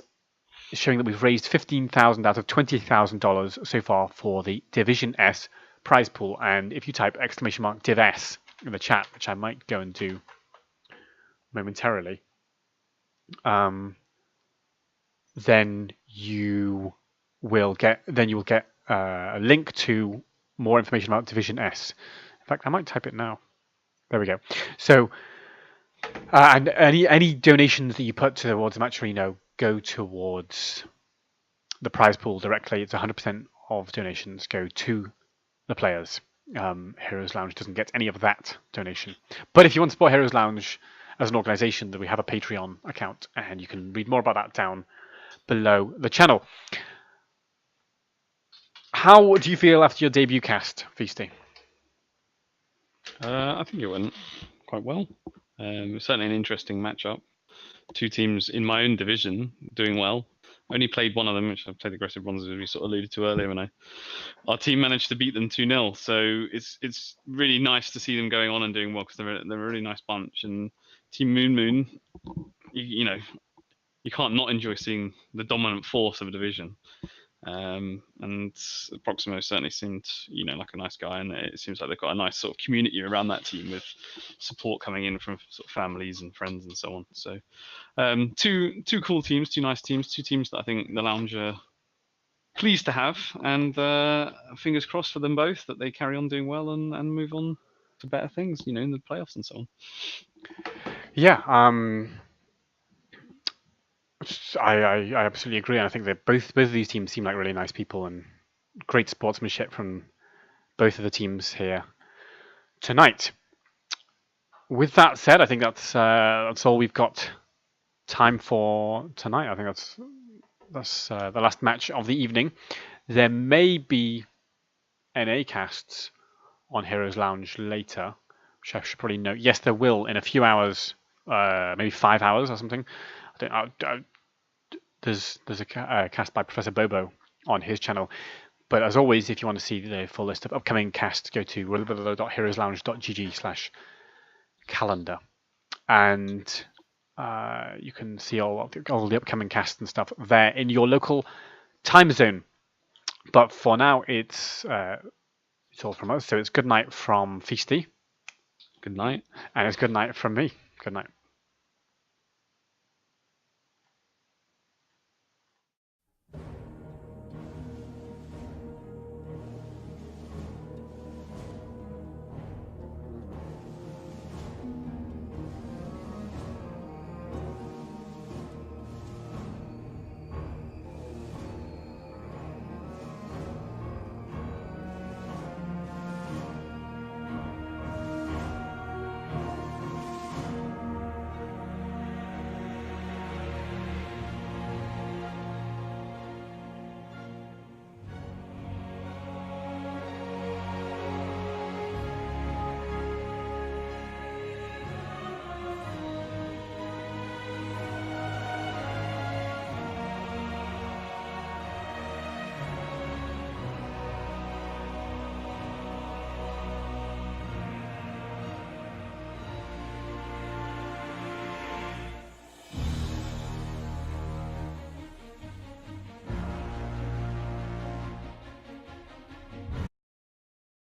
showing that we've raised $15,000 out of $20,000 so far for the Division S prize pool. And if you type !Div S in the chat, which I might go and do momentarily, then you will get a link to more information about Division S. In fact, I might type it now. There we go. So, and any donations that you put towards Matcherino go towards the prize pool directly. It's 100% of donations go to the players. Heroes Lounge doesn't get any of that donation. But if you want to support Heroes Lounge as an organisation, then we have a Patreon account, and you can read more about that down below the channel. How do you feel after your debut cast, Feasty? I think it went quite well. Certainly an interesting matchup. Two teams in my own division doing well. Only played one of them, which I played Aggressive Bronzes, as we sort of alluded to earlier, and our team managed to beat them 2-0. So it's really nice to see them going on and doing well, because they're a really nice bunch. And Team Moon Moon, you can't not enjoy seeing the dominant force of a division. And Proximo certainly seemed, like a nice guy, and it seems like they've got a nice sort of community around that team with support coming in from sort of families and friends and so on. So two cool teams, two nice teams, two teams that I think the Lounge are pleased to have, and fingers crossed for them both that they carry on doing well and move on to better things, in the playoffs and so on. Yeah, I absolutely agree. And I think that both of these teams seem like really nice people and great sportsmanship from both of the teams here tonight. With that said, I think that's all we've got time for tonight. I think that's the last match of the evening. There may be NA casts on Heroes Lounge later, which I should probably note. Yes, there will in a few hours, maybe 5 hours or something. There's a cast by Professor Bobo on his channel. But as always, if you want to see the full list of upcoming casts, go to heroeslounge.gg/calendar, and you can see all the upcoming casts and stuff there in your local time zone. But for now, it's all from us. So it's good night from Feasty. Good night. And it's good night from me. Good night.